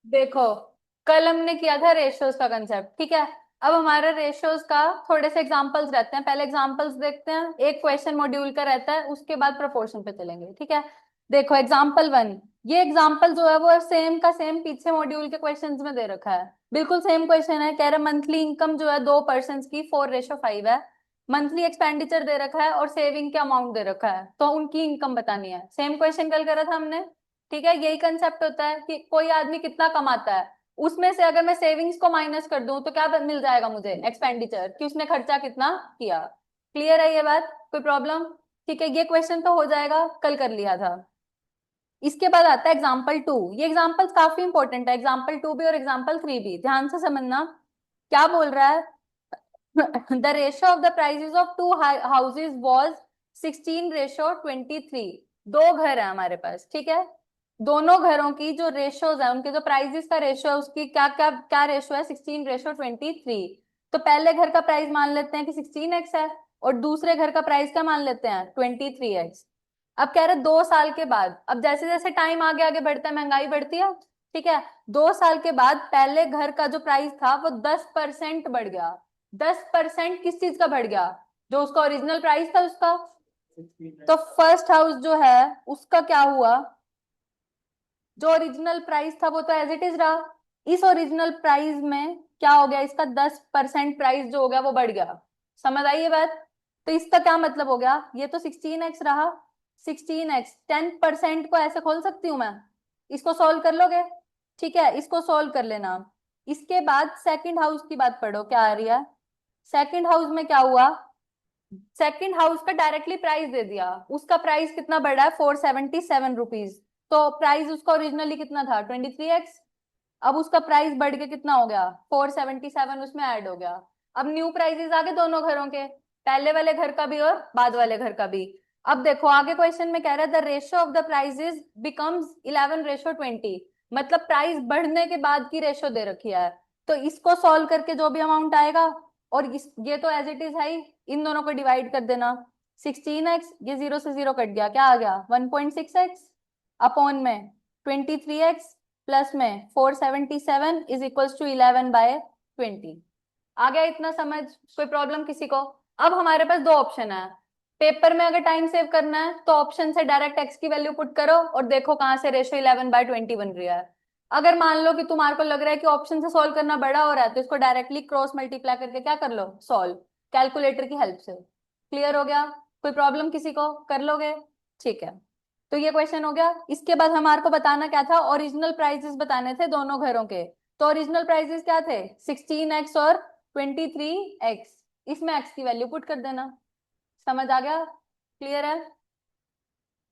देखो, कल हमने किया था रेशियोज का कंसेप्ट, ठीक है। अब हमारे रेशियोज का थोड़े से एग्जांपल्स रहते हैं, पहले एग्जांपल्स देखते हैं, एक क्वेश्चन मॉड्यूल का रहता है, उसके बाद प्रोपोर्शन पे चलेंगे, ठीक है। देखो एग्जांपल 1, ये एग्जांपल जो है वो सेम का सेम पीछे मॉड्यूल के क्वेश्चंस में दे रखा है। बिल्कुल सेम क्वेश्चन है, कह रहे मंथली इनकम जो है 2 पर्सन की 4:5 है। मंथली एक्सपेंडिचर दे रखा है और सेविंग का अमाउंट दे रखा है, तो उनकी इनकम बतानी है। सेम क्वेश्चन कल करा था हमने, ठीक है। यही कंसेप्ट होता है कि कोई आदमी कितना कमाता है, उसमें से अगर मैं सेविंग्स को माइनस कर दूं तो क्या मिल जाएगा मुझे, एक्सपेंडिचर, कि उसने खर्चा कितना किया। क्लियर है ये बात, कोई प्रॉब्लम? ठीक है, ये क्वेश्चन तो हो जाएगा, कल कर लिया था। इसके बाद आता है एग्जाम्पल 2। ये एग्जाम्पल काफी इंपॉर्टेंट है, एग्जाम्पल 2 भी और एग्जाम्पल 3 भी, ध्यान से समझना। क्या बोल रहा है? The ratio of the prices of to houses was 16:23। दो घर है हमारे पास, ठीक है। दोनों घरों की जो रेशियोज है, उनके जो प्राइसेस का रेशियो है, उसकी क्या क्या क्या रेशियो है, 16:23। तो पहले घर का प्राइस मान लेते हैं कि 16x है, और दूसरे घर का प्राइस क्या मान लेते हैं, 23x। अब कह रहे 2 साल के बाद, अब जैसे जैसे टाइम आगे आगे बढ़ता है महंगाई बढ़ती है, ठीक है। 2 साल के बाद पहले घर का जो प्राइस था वो 10% बढ़ गया। 10% किस चीज का बढ़ गया? जो उसका ओरिजिनल प्राइस था उसका। तो फर्स्ट हाउस जो है उसका क्या हुआ, जो ओरिजिनल प्राइस था वो तो एज इट इज रहा। इस ओरिजिनल प्राइस में क्या हो गया, इसका 10% प्राइस जो हो गया वो बढ़ गया। समझ आई ये बात? तो इसका क्या मतलब हो गया, ये तो 16x रहा। 16x 10% को ऐसे खोल सकती हूं मैं, इसको सॉल्व कर लोगे? ठीक है, इसको सॉल्व कर लेना। इसके बाद सेकंड हाउस की बात पढ़ो, क्या आ रही है। सेकंड हाउस में क्या हुआ, सेकंड हाउस का डायरेक्टली प्राइस दे दिया, उसका प्राइस कितना बढ़ा है, 477 रुपीज। तो प्राइस उसका ओरिजिनली कितना था, 23x। अब उसका प्राइस बढ़ के कितना हो गया, 477 उसमें ऐड हो गया। अब न्यू प्राइसेस आ गए दोनों घरों के, पहले वाले घर का भी और बाद वाले घर का भी। अब देखो आगे क्वेश्चन में कह रहा है the ratio of the prices becomes 11:20। मतलब प्राइस बढ़ने के बाद की रेशियो दे रखी है। तो इसको सॉल्व करके जो भी अमाउंट आएगा, और ये तो एज इट इज है ही, इन दोनों को डिवाइड कर देना। 16x, ये जीरो से जीरो कट गया, क्या आ गया, 1.6x, अपॉन में 23x, प्लस में 477 इज इक्वल्स टू 11/20। आ गया इतना समझ? कोई प्रॉब्लम किसी को? अब हमारे पास दो ऑप्शन है। पेपर में अगर टाइम सेव करना है तो ऑप्शन से डायरेक्ट एक्स की वैल्यू पुट करो और देखो कहाँ से रेशियो 11/20 बन रही है। अगर मान लो कि तुम्हारे को लग रहा है कि ऑप्शन से सॉल्व करना बड़ा हो रहा है, तो इसको डायरेक्टली क्रॉस मल्टीप्लाई करके क्या कर लो, सॉल्व, कैलकुलेटर की हेल्प से। क्लियर हो गया? कोई प्रॉब्लम किसी को, कर लोगे? ठीक है, तो ये क्वेश्चन हो गया। इसके बाद हमारे को बताना क्या था, ओरिजिनल प्राइसेस बताने थे दोनों घरों के। तो ओरिजिनल प्राइसेस क्या थे, 16x और 23x। इसमें x की वैल्यू पुट कर देना। समझ आ गया? क्लियर है?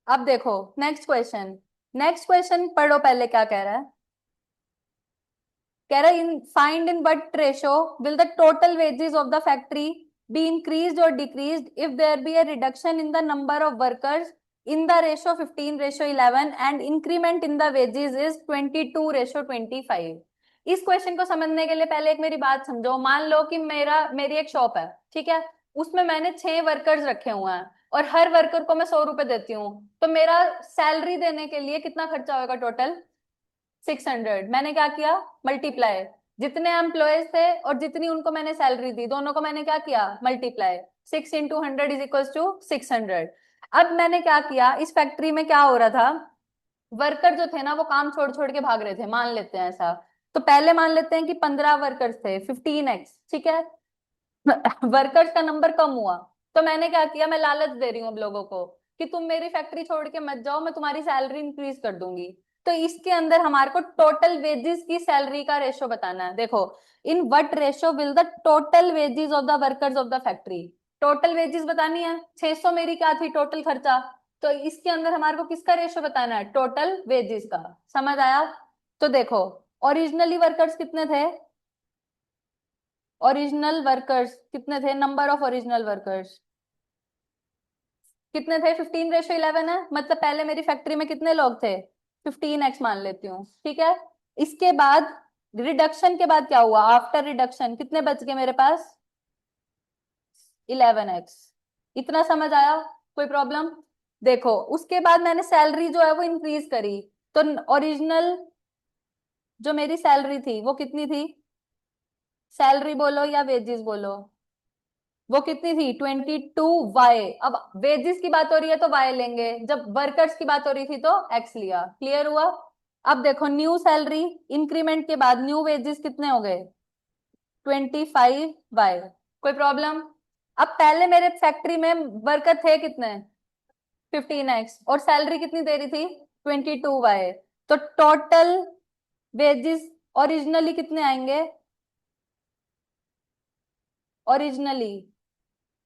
अब देखो नेक्स्ट क्वेश्चन। नेक्स्ट क्वेश्चन पढ़ो पहले, क्या कह रहा है। कह रहा है इन find in what ratio will the total wages of the factory be increased और decreased if there be a reduction in the number of workers in the ratio 15:11 and increment in the wages is 22:25। इस question को समझने के लिए पहले एक मेरी बात समझो। मान लो कि मेरी एक शॉप है, ठीक है। उसमें मैंने 6 वर्कर्स रखे हुए हैं, और हर वर्कर को मैं 100 रुपए देती हूँ। तो मेरा सैलरी देने के लिए कितना खर्चा होगा टोटल, 600। मैंने क्या किया, मल्टीप्लाई, जितने एम्प्लॉयज थे और जितनी उनको मैंने सैलरी दी, दोनों को मैंने क्या किया, मल्टीप्लाई। 6 × 100 is equal to 600। अब मैंने क्या किया, इस फैक्ट्री में क्या हो रहा था, वर्कर जो थे ना वो काम छोड़ छोड़ के भाग रहे थे, मान लेते हैं ऐसा। तो पहले मान लेते हैं कि 15 वर्कर्स थे, 15x, ठीक है। वर्कर्स का नंबर कम हुआ, तो मैंने क्या किया, मैं लालच दे रही हूँ अब लोगों को कि तुम मेरी फैक्ट्री छोड़ के मत जाओ, मैं तुम्हारी सैलरी इंक्रीज कर दूंगी। तो इसके अंदर हमारे को टोटल वेजेस की सैलरी का रेशो बताना है। देखो, in what ratio will the total wages of the workers of the factory, total wages बतानी है। 600 मेरी क्या थी टोटल खर्चा, तो इसके अंदर हमारे को किसका रेशो बताना है, टोटल वेजेस का। समझ आया? तो देखो, ओरिजिनली वर्कर्स कितने थे, ओरिजिनल वर्कर्स कितने थे, नंबर ऑफ ओरिजिनल वर्कर्स कितने थे, 15:11 है। मतलब पहले मेरी फैक्ट्री में कितने लोग थे, 15x मान लेती हूँ, ठीक है। इसके बाद रिडक्शन के बाद क्या हुआ, आफ्टर रिडक्शन कितने बच गए मेरे पास, 11x। इतना समझ आया? कोई प्रॉब्लम? देखो उसके बाद मैंने सैलरी जो है वो इंक्रीज करी, तो ओरिजिनल जो मेरी सैलरी थी वो कितनी थी? सैलरी बोलो या वेजेस बोलो, वो कितनी थी? 22 वाई। अब वेजेस की बात हो रही है तो वाई लेंगे, जब वर्कर्स की बात हो रही थी तो एक्स लिया। क्लियर हुआ? अब देखो न्यू सैलरी इंक्रीमेंट के बाद न्यू वेजेस कितने हो गए? 25 वाई। कोई प्रॉब्लम? अब पहले मेरे फैक्ट्री में वर्कर थे कितने? 15x, और सैलरी कितनी दे रही थी? 22 वाई। तो टोटल वेजेस ओरिजिनली कितने आएंगे? ओरिजिनली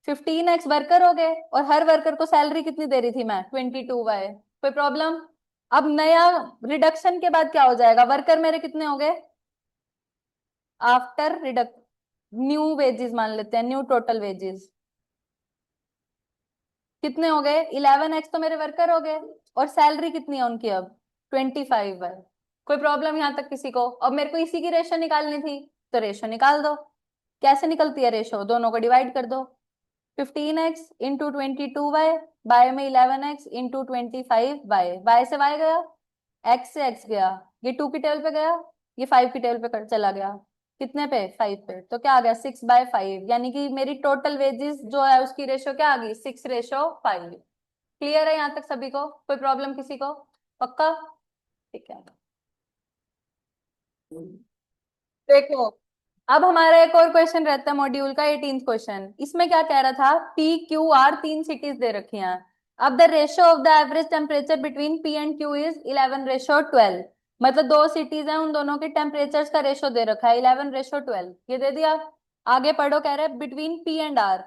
15x वर्कर हो गए, और हर वर्कर को सैलरी कितनी दे रही थी मैं? 22 वाई। कोई प्रॉब्लम? अब नया रिडक्शन के बाद क्या हो जाएगा? वर्कर मेरे कितने हो गए आफ्टर रिडक्ट? न्यू वेजेस मान लेते हैं, न्यू टोटल वेजेस कितने हो गए? 11x तो मेरे वर्कर हो गए, और सैलरी कितनी है उनकी अब? 25 है। कोई प्रॉब्लम यहां तक किसी को? अब मेरे को इसी की रेशो निकालनी थी, तो रेशो निकाल दो। कैसे निकलती है रेशो? दोनों को डिवाइड कर दो। 15x इंटू 22 वाई, बाय में 11x इंटू 25 वाई। वाई से वाई गया, एक्स से एक्स गया, ये 2 की टेबल पे गया, ये 5 की टेबल पे चला गया। कितने पे? 5 पे। तो क्या आ गया? 6/5, यानी कि मेरी टोटल वेजेस जो है उसकी रेशो क्या आ गई? 6:5। क्लियर है यहाँ तक सभी को? कोई प्रॉब्लम किसी को? पक्का? ठीक है। देखो, अब हमारा एक और क्वेश्चन रहता है मॉड्यूल का 18th क्वेश्चन। इसमें क्या कह रहा था? पी क्यू आर तीन सिटीज दे रखी हैं। अब the ratio of the average temperature between P and Q is 11:12। मतलब दो सिटीज हैं, उन दोनों के टेम्परेचर का रेशियो दे रखा है 11:12, ये दे दिया। आगे पढ़ो, कह रहे हैं between P and R.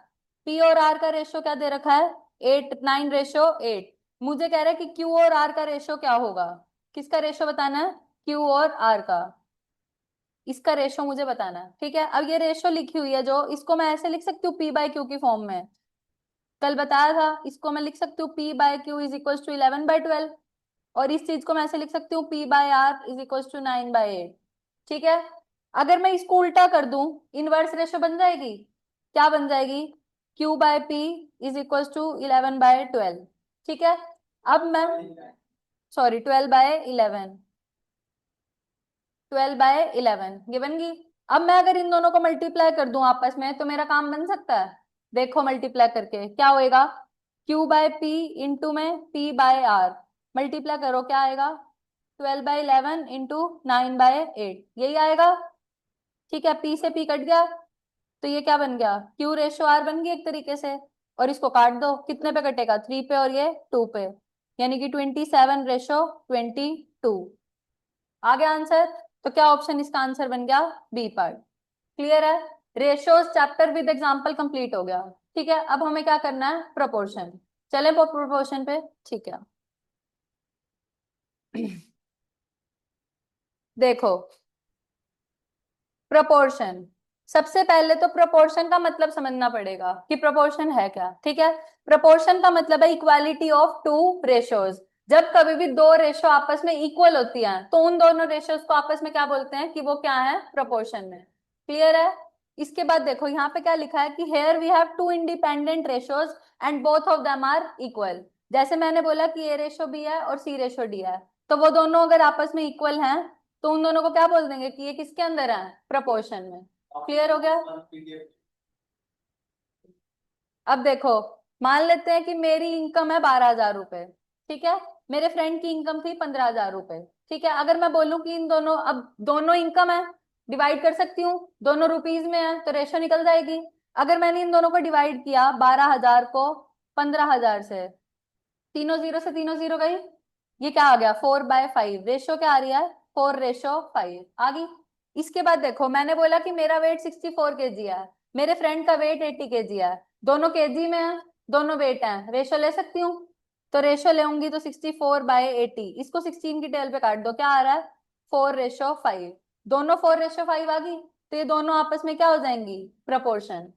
P और आर का रेशियो क्या दे रखा है? 9:8। मुझे कह रहा है कि क्यू और आर का रेशियो क्या होगा? किसका रेशियो बताना है? क्यू और आर का। इसका रेशो मुझे बताना है, ठीक है। अब ये रेशो लिखी हुई है जो, इसको मैं ऐसे लिख सकती हूँ पी बाय क्यू की फॉर्म में। कल बताया था, इसको मैं लिख सकती हूँ P by Q is equal to 11/12। और इस चीज को मैं ऐसे लिख सकती हूँ P by R is equal to 9/8। ठीक है। अगर मैं इसको उल्टा कर दूं, इनवर्स रेशो बन जाएगी। क्या बन जाएगी? Q by P is equal to 11/12। ठीक है। अब मैं, सॉरी, 12/11, 12/11 ये बन गई। अब मैं अगर इन दोनों को मल्टीप्लाई कर दूं आपस में, तो मेरा काम बन सकता है। देखो मल्टीप्लाई करके क्या होएगा? क्यू बाय पी इंटू में पी बाय आर, मल्टीप्लाई करो क्या आएगा? 12/11 इंटू 9/8, यही आएगा। ठीक है, पी से पी कट गया, तो ये क्या बन गया? क्यू रेशो आर बन गई एक तरीके से। और इसको काट दो, कितने पे कटेगा? 3 पे, और ये 2 पे, यानी कि 27:22। आ गया आंसर? तो क्या ऑप्शन इसका आंसर बन गया? B part. क्लियर है? Ratios chapter with example complete हो गया। ठीक है, अब हमें क्या करना है? प्रोपोर्शन। चले प्रोपोर्शन पे। ठीक है। देखो, प्रोपोर्शन, सबसे पहले तो प्रोपोर्शन का मतलब समझना पड़ेगा कि प्रोपोर्शन है क्या। ठीक है। प्रोपोर्शन का मतलब है इक्वालिटी ऑफ टू रेशियोज। जब कभी भी दो रेशियो आपस में इक्वल होती हैं, तो उन दोनों रेशियोज को आपस में क्या बोलते हैं? कि वो क्या है? प्रोपोर्शन में। क्लियर है? इसके बाद देखो यहाँ पे क्या लिखा है कि here we have two independent ratios and both of them are equal. जैसे मैंने बोला कि ए रेशियो बी है और सी रेशियो डी है, तो वो दोनों अगर आपस में इक्वल हैं, तो उन दोनों को क्या बोल देंगे? कि ये किसके अंदर है? प्रपोर्शन में। क्लियर हो गया? अब देखो, मान लेते हैं कि मेरी इनकम है 12,000 रुपए। ठीक है। मेरे फ्रेंड की इनकम थी 15,000 रुपए। ठीक है। अगर मैं बोलूं कि इन दोनों, अब दोनों इनकम है, डिवाइड कर सकती हूँ, दोनों रुपीज में है तो रेशो निकल जाएगी। अगर मैंने इन दोनों को डिवाइड किया, 12,000 को 15,000 से, तीनों जीरो से तीनों जीरो गई, ये क्या आ गया? 4/5। रेशो क्या आ रही है? 4:5 आ गई। इसके बाद देखो, मैंने बोला कि मेरा वेट 64 kg है, मेरे फ्रेंड का वेट 80 kg है, दोनों केजी में है, दोनों वेट है, रेशो ले सकती हूँ। तो रेशो लेंगी तो 64/80, इसको 16 की टेल पे काट दो, क्या आ रहा है? 4:5। दोनों 4:5 आ गई, तो ये दोनों आपस में क्या हो जाएंगी? प्रपोर्शन।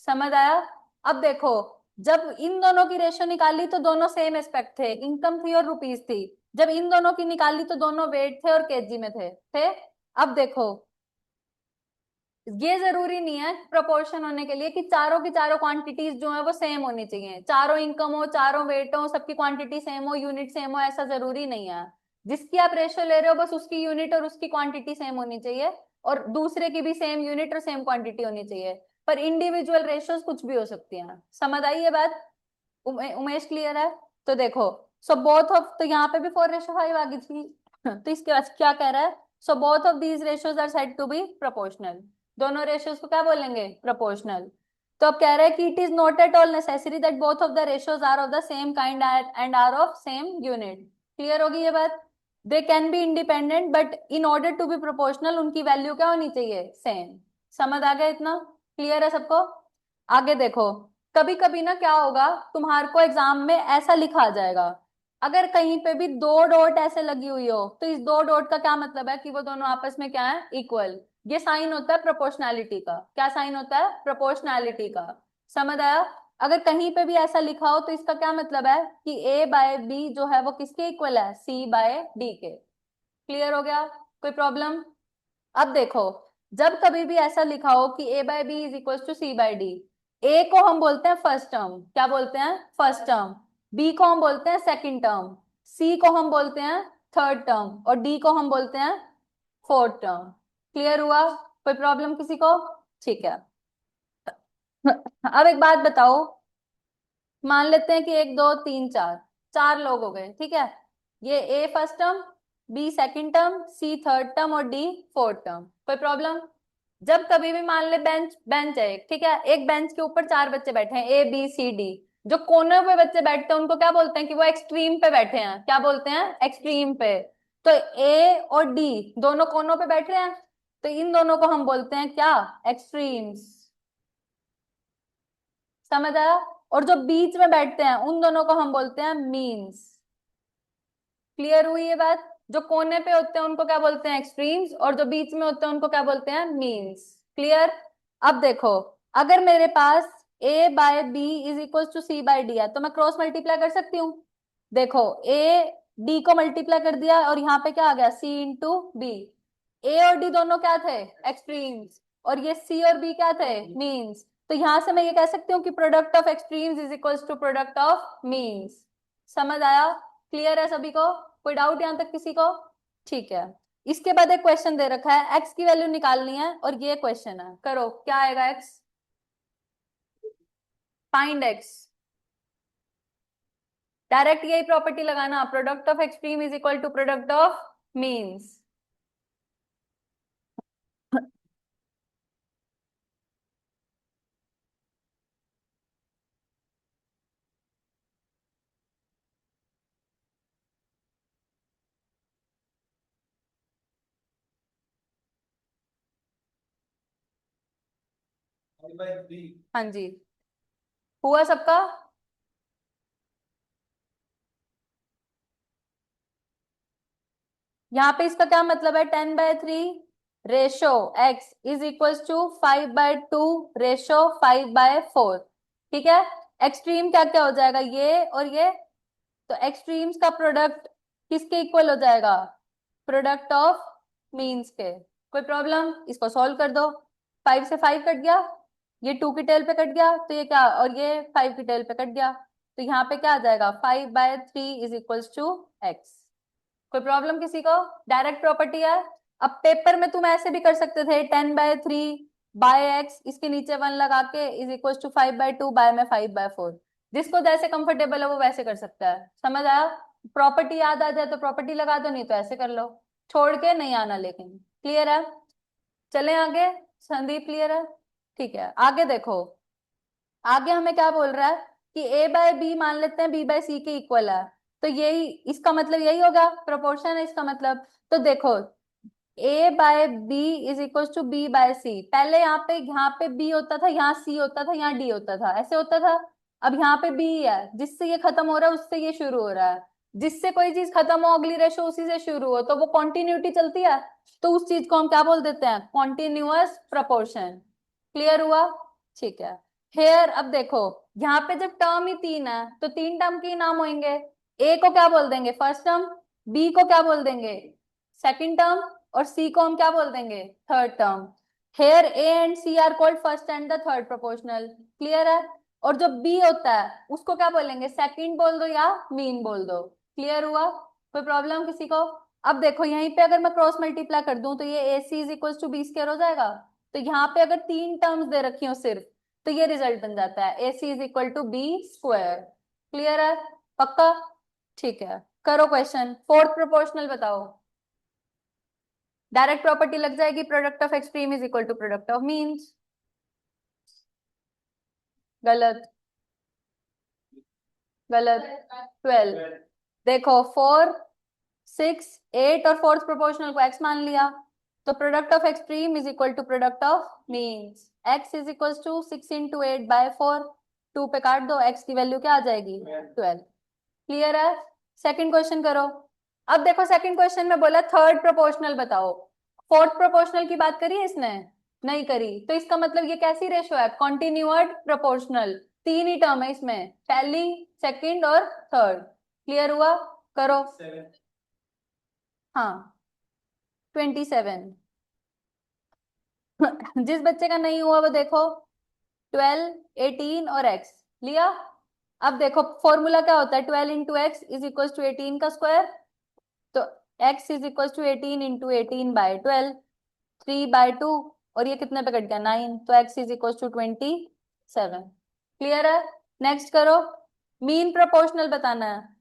समझ आया? अब देखो, जब इन दोनों की रेशो निकाली तो दोनों सेम एस्पेक्ट थे, इनकम थी और रुपीज थी। जब इन दोनों की निकाली तो दोनों वेट थे और केजी में थे। अब देखो, ये जरूरी नहीं है प्रोपोर्शन होने के लिए कि चारों की चारों क्वांटिटीज जो है वो सेम होनी चाहिए, चारों इनकम हो, चारों वेट हो, सबकी क्वांटिटी सेम हो, यूनिट सेम हो, ऐसा जरूरी नहीं है। जिसकी आप रेशियो ले रहे हो बस उसकी यूनिट और उसकी क्वांटिटी सेम होनी चाहिए, और दूसरे की भी सेम यूनिट और सेम क्वांटिटी होनी चाहिए, पर इंडिविजुअल रेशियोज कुछ भी हो सकती हैं। समझ आई ये बात? उमेश क्लियर है? तो देखो, सो बोथ ऑफ, तो यहाँ पे भी 4:5 आ गई थी। तो इसके बाद क्या कह रहा है? So both of these ratios are said to be proportional. दोनों रेशियोज को क्या बोलेंगे? प्रोपोर्शनल। तो अब कह रहा है कि it is not at all necessary that both of the ratios are of the same kind and are of same unit. Clear होगी ये बात? They can be independent but in order to be proportional उनकी value क्या होनी चाहिए? Same. समझ आ गया इतना? क्लियर है सबको? आगे देखो, कभी कभी ना क्या होगा, तुम्हारे को एग्जाम में ऐसा लिखा आ जाएगा, अगर कहीं पे भी दो डॉट ऐसे लगी हुई हो तो इस दो डॉट का क्या मतलब है? कि वो दोनों आपस में क्या है? इक्वल। ये साइन होता है प्रोपोर्शनैलिटी का। क्या साइन होता है? प्रोपोर्शनैलिटी का। समझ आया? अगर कहीं पे भी ऐसा लिखा हो तो इसका क्या मतलब है? कि ए बाय बी जो है वो किसके इक्वल है? सी बाय डी के। क्लियर हो गया? कोई प्रॉब्लम? अब देखो, जब कभी भी ऐसा लिखा हो कि a by B is equal to C by d, a को हम बोलते हैं फर्स्ट टर्म। क्या बोलते हैं? First term. बी को हम बोलते हैं सेकंड टर्म। सी को हम बोलते हैं थर्ड टर्म। और डी को हम बोलते हैं फोर्थ टर्म। क्लियर हुआ? कोई प्रॉब्लम किसी को? ठीक है। अब एक बात बताओ, मान लेते हैं कि एक दो तीन चार, चार लोग हो गए, ठीक है? ये a first term, b second term, c third term और डी फोर्थ टर्म। कोई प्रॉब्लम? जब कभी भी मान ले बेंच बेंच है एक, ठीक है, एक बेंच के ऊपर चार बच्चे बैठे हैं, ए बी सी डी। जो कोने पे बच्चे बैठते हैं उनको क्या बोलते हैं? कि वो एक्सट्रीम पे बैठे हैं। क्या बोलते हैं? एक्सट्रीम पे। तो ए और डी दोनों कोनों पे बैठ रहे हैं, तो इन दोनों को हम बोलते हैं क्या? एक्सट्रीम्स। समझ आया? और जो बीच में बैठते हैं उन दोनों को हम बोलते हैं मीन्स। क्लियर हुई ये बात? जो कोने पे होते हैं उनको क्या बोलते हैं? एक्सट्रीम्स। और जो बीच में होते हैं उनको क्या बोलते हैं? मीन्स। क्लियर? अब देखो, अगर मेरे पास a by B is equal to C by D है तो मैं क्रॉस मल्टीप्लाई कर सकती हूँ। देखो, a d को मल्टीप्लाई कर दिया और यहाँ पे क्या आ गया? c into B. ए और डी दोनों क्या थे? एक्सट्रीम्स। और ये सी और बी क्या थे? मीन्स। तो यहां से मैं ये कह सकती हूँ कि product of extremes is equals to product of means. समझ आया? क्लियर है सभी को? कोई डाउट यहां तक किसी को? ठीक है। इसके बाद एक क्वेश्चन दे रखा है, एक्स की वैल्यू निकालनी है और ये क्वेश्चन है, करो। क्या आएगा एक्स? Find X. डायरेक्ट यही प्रॉपर्टी लगाना, product of extreme is equal to product of means. हाँ जी, हुआ सबका? यहाँ पे इसका क्या मतलब है? 10/3 ratio X is equal to 5/2 ratio 5/4। ठीक है? एक्सट्रीम क्या क्या हो जाएगा? ये और ये। तो एक्सट्रीम्स का प्रोडक्ट किसके इक्वल हो जाएगा? प्रोडक्ट ऑफ मीन्स के। कोई प्रॉब्लम? इसको सॉल्व कर दो। 5 से 5 कट गया, ये 2 की टेल पे कट गया, तो ये क्या, और ये 5 की टेल पे कट गया, तो यहाँ पे क्या आ जाएगा? 5/3 इज इक्वल टू एक्स। कोई प्रॉब्लम किसी को? डायरेक्ट प्रॉपर्टी है। अब पेपर में तुम ऐसे भी कर सकते थे, 10/3 बाय एक्स, इसके नीचे 1 लगा के इज इक्वल टू 5/2 बाय में 5/4। जिसको जैसे कंफर्टेबल है वो वैसे कर सकता है। समझ आया? प्रॉपर्टी याद आ जाए तो प्रॉपर्टी लगा दो, नहीं तो ऐसे कर लो, छोड़ के नहीं आना लेकिन। क्लियर है? चले आगे। संदीप क्लियर है? ठीक है, आगे देखो। आगे हमें क्या बोल रहा है? कि ए बाय बी मान लेते हैं बी बाय सी के इक्वल है, तो यही इसका मतलब यही होगा, प्रोपोर्शन है इसका मतलब। तो देखो, a by B is equal to b by c. पहले यहाँ पे बी होता था, यहाँ सी होता था, यहाँ डी होता था, ऐसे होता था। अब यहाँ पे बी है, जिससे ये खत्म हो रहा है उससे ये शुरू हो रहा है। जिससे कोई चीज खत्म हो अगली रेशो उसी से शुरू हो, तो वो कॉन्टिन्यूटी चलती है। तो उस चीज को हम क्या बोल देते हैं? Continuous proportion. क्लियर हुआ? ठीक है। हेयर अब देखो, यहाँ पे जब टर्म ही तीन है तो तीन टर्म के ही नाम होंगे। ए को क्या बोल देंगे? First term. बी को क्या बोल देंगे? Second term. और सी को हम क्या बोल देंगे? Third term. Here A and C are called first and the third proportional. Clear है? और जो बी होता है उसको क्या बोलेंगे? सेकंड बोल दो या मीन बोल दो। क्लियर हुआ? कोई प्रॉब्लम किसी को? अब देखो यहीं पे अगर मैं क्रॉस मल्टीप्लाई कर दूं तो ये a c is equal to b square हो जाएगा। तो यहाँ पे अगर तीन टर्म्स दे रखी हो सिर्फ, तो ये रिजल्ट बन जाता है a c is equal to b square. Clear है? पक्का? ठीक है, करो क्वेश्चन। फोर्थ प्रोपोर्शनल बताओ। डायरेक्ट प्रॉपर्टी लग जाएगी, product of extreme is equal to product of means. गलत। गलत। 12। देखो 4, 6, 8 और फोर्थ प्रोपोर्शनल को x मान लिया, तो product of extreme is equal to product of means. x is equal to 6 into 8/4। 2 पे काट दो, x की वैल्यू क्या आ जाएगी? 12। क्लियर है? सेकंड क्वेश्चन करो। अब देखो सेकंड क्वेश्चन में बोला थर्ड प्रोपोर्शनल बताओ। फोर्थ प्रोपोर्शनल की बात करी है इसने? नहीं करी, तो इसका मतलब ये कैसी रेशो है? कॉन्टिन्यूअड प्रोपोर्शनल। तीन ही टर्म है इसमें, पहली, सेकंड और थर्ड। क्लियर हुआ? करो। हाँ, 27। जिस बच्चे का नहीं हुआ वो देखो, 12, 18 और x लिया। अब देखो फॉर्मूला क्या होता है? 12 into x is equal to 18 का स्क्वायर। तो x is equal to 18 into 18/12, 3/2। और ये कितने पे कट गया? 9। तो x is equal to 27। Clear है? नेक्स्ट करो। मीन प्रोपोर्शनल बताना है।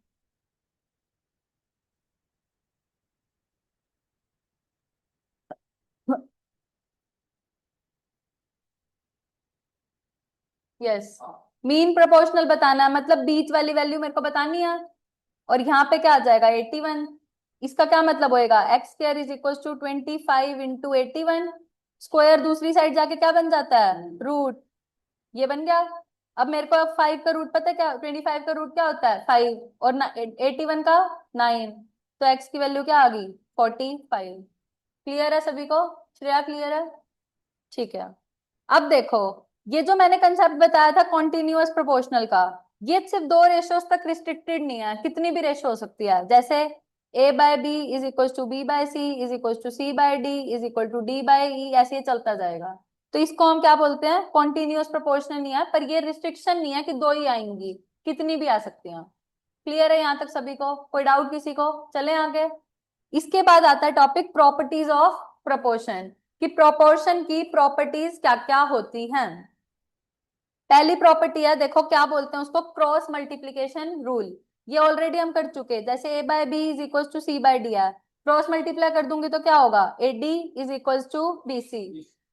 यस, मीन प्रोपोर्शनल बताना है, मतलब बीच वाली वैल्यू मेरे को बतानी है। और यहाँ पे क्या आ जाएगा? 81। इसका क्या मतलब होएगा? X square is equal to 25 into 81। Square दूसरी साइड जाके क्या बन जाता है? रूट। ये बन गया। अब मेरे को 5 का रूट पता है क्या? 25 का रूट क्या होता है? 5। और 81 का 9। तो एक्स की वैल्यू क्या आ गई? 45। क्लियर है सभी को? श्रेया क्लियर है? ठीक है। अब देखो, ये जो मैंने कंसेप्ट बताया था कॉन्टिन्यूअस प्रोपोर्शनल का, ये सिर्फ दो रेशियोज तक रिस्ट्रिक्टेड नहीं है, कितनी भी रेशियो हो सकती है। जैसे a/b is equal to b/c is equal to c/d is equal to d/e, ऐसे ही चलता जाएगा। तो इसको हम क्या बोलते हैं? कॉन्टिन्यूअस प्रोपोर्शनल नहीं है, पर ये रिस्ट्रिक्शन नहीं है कि दो ही आएंगी, कितनी भी आ सकती हैं। क्लियर है यहाँ तक सभी को? कोई डाउट किसी को? चले आगे। इसके बाद आता है टॉपिक प्रॉपर्टीज ऑफ प्रोपोर्शन, कि प्रोपोर्शन की प्रॉपर्टीज क्या क्या होती हैं। पहली प्रॉपर्टी है, देखो क्या बोलते हैं उसको? Cross multiplication rule. ये ऑलरेडी हम कर चुके हैं। जैसे a/b is equal to c/d है, क्रॉस मल्टीप्लाई कर दूंगी तो क्या होगा? ad is equal to bc।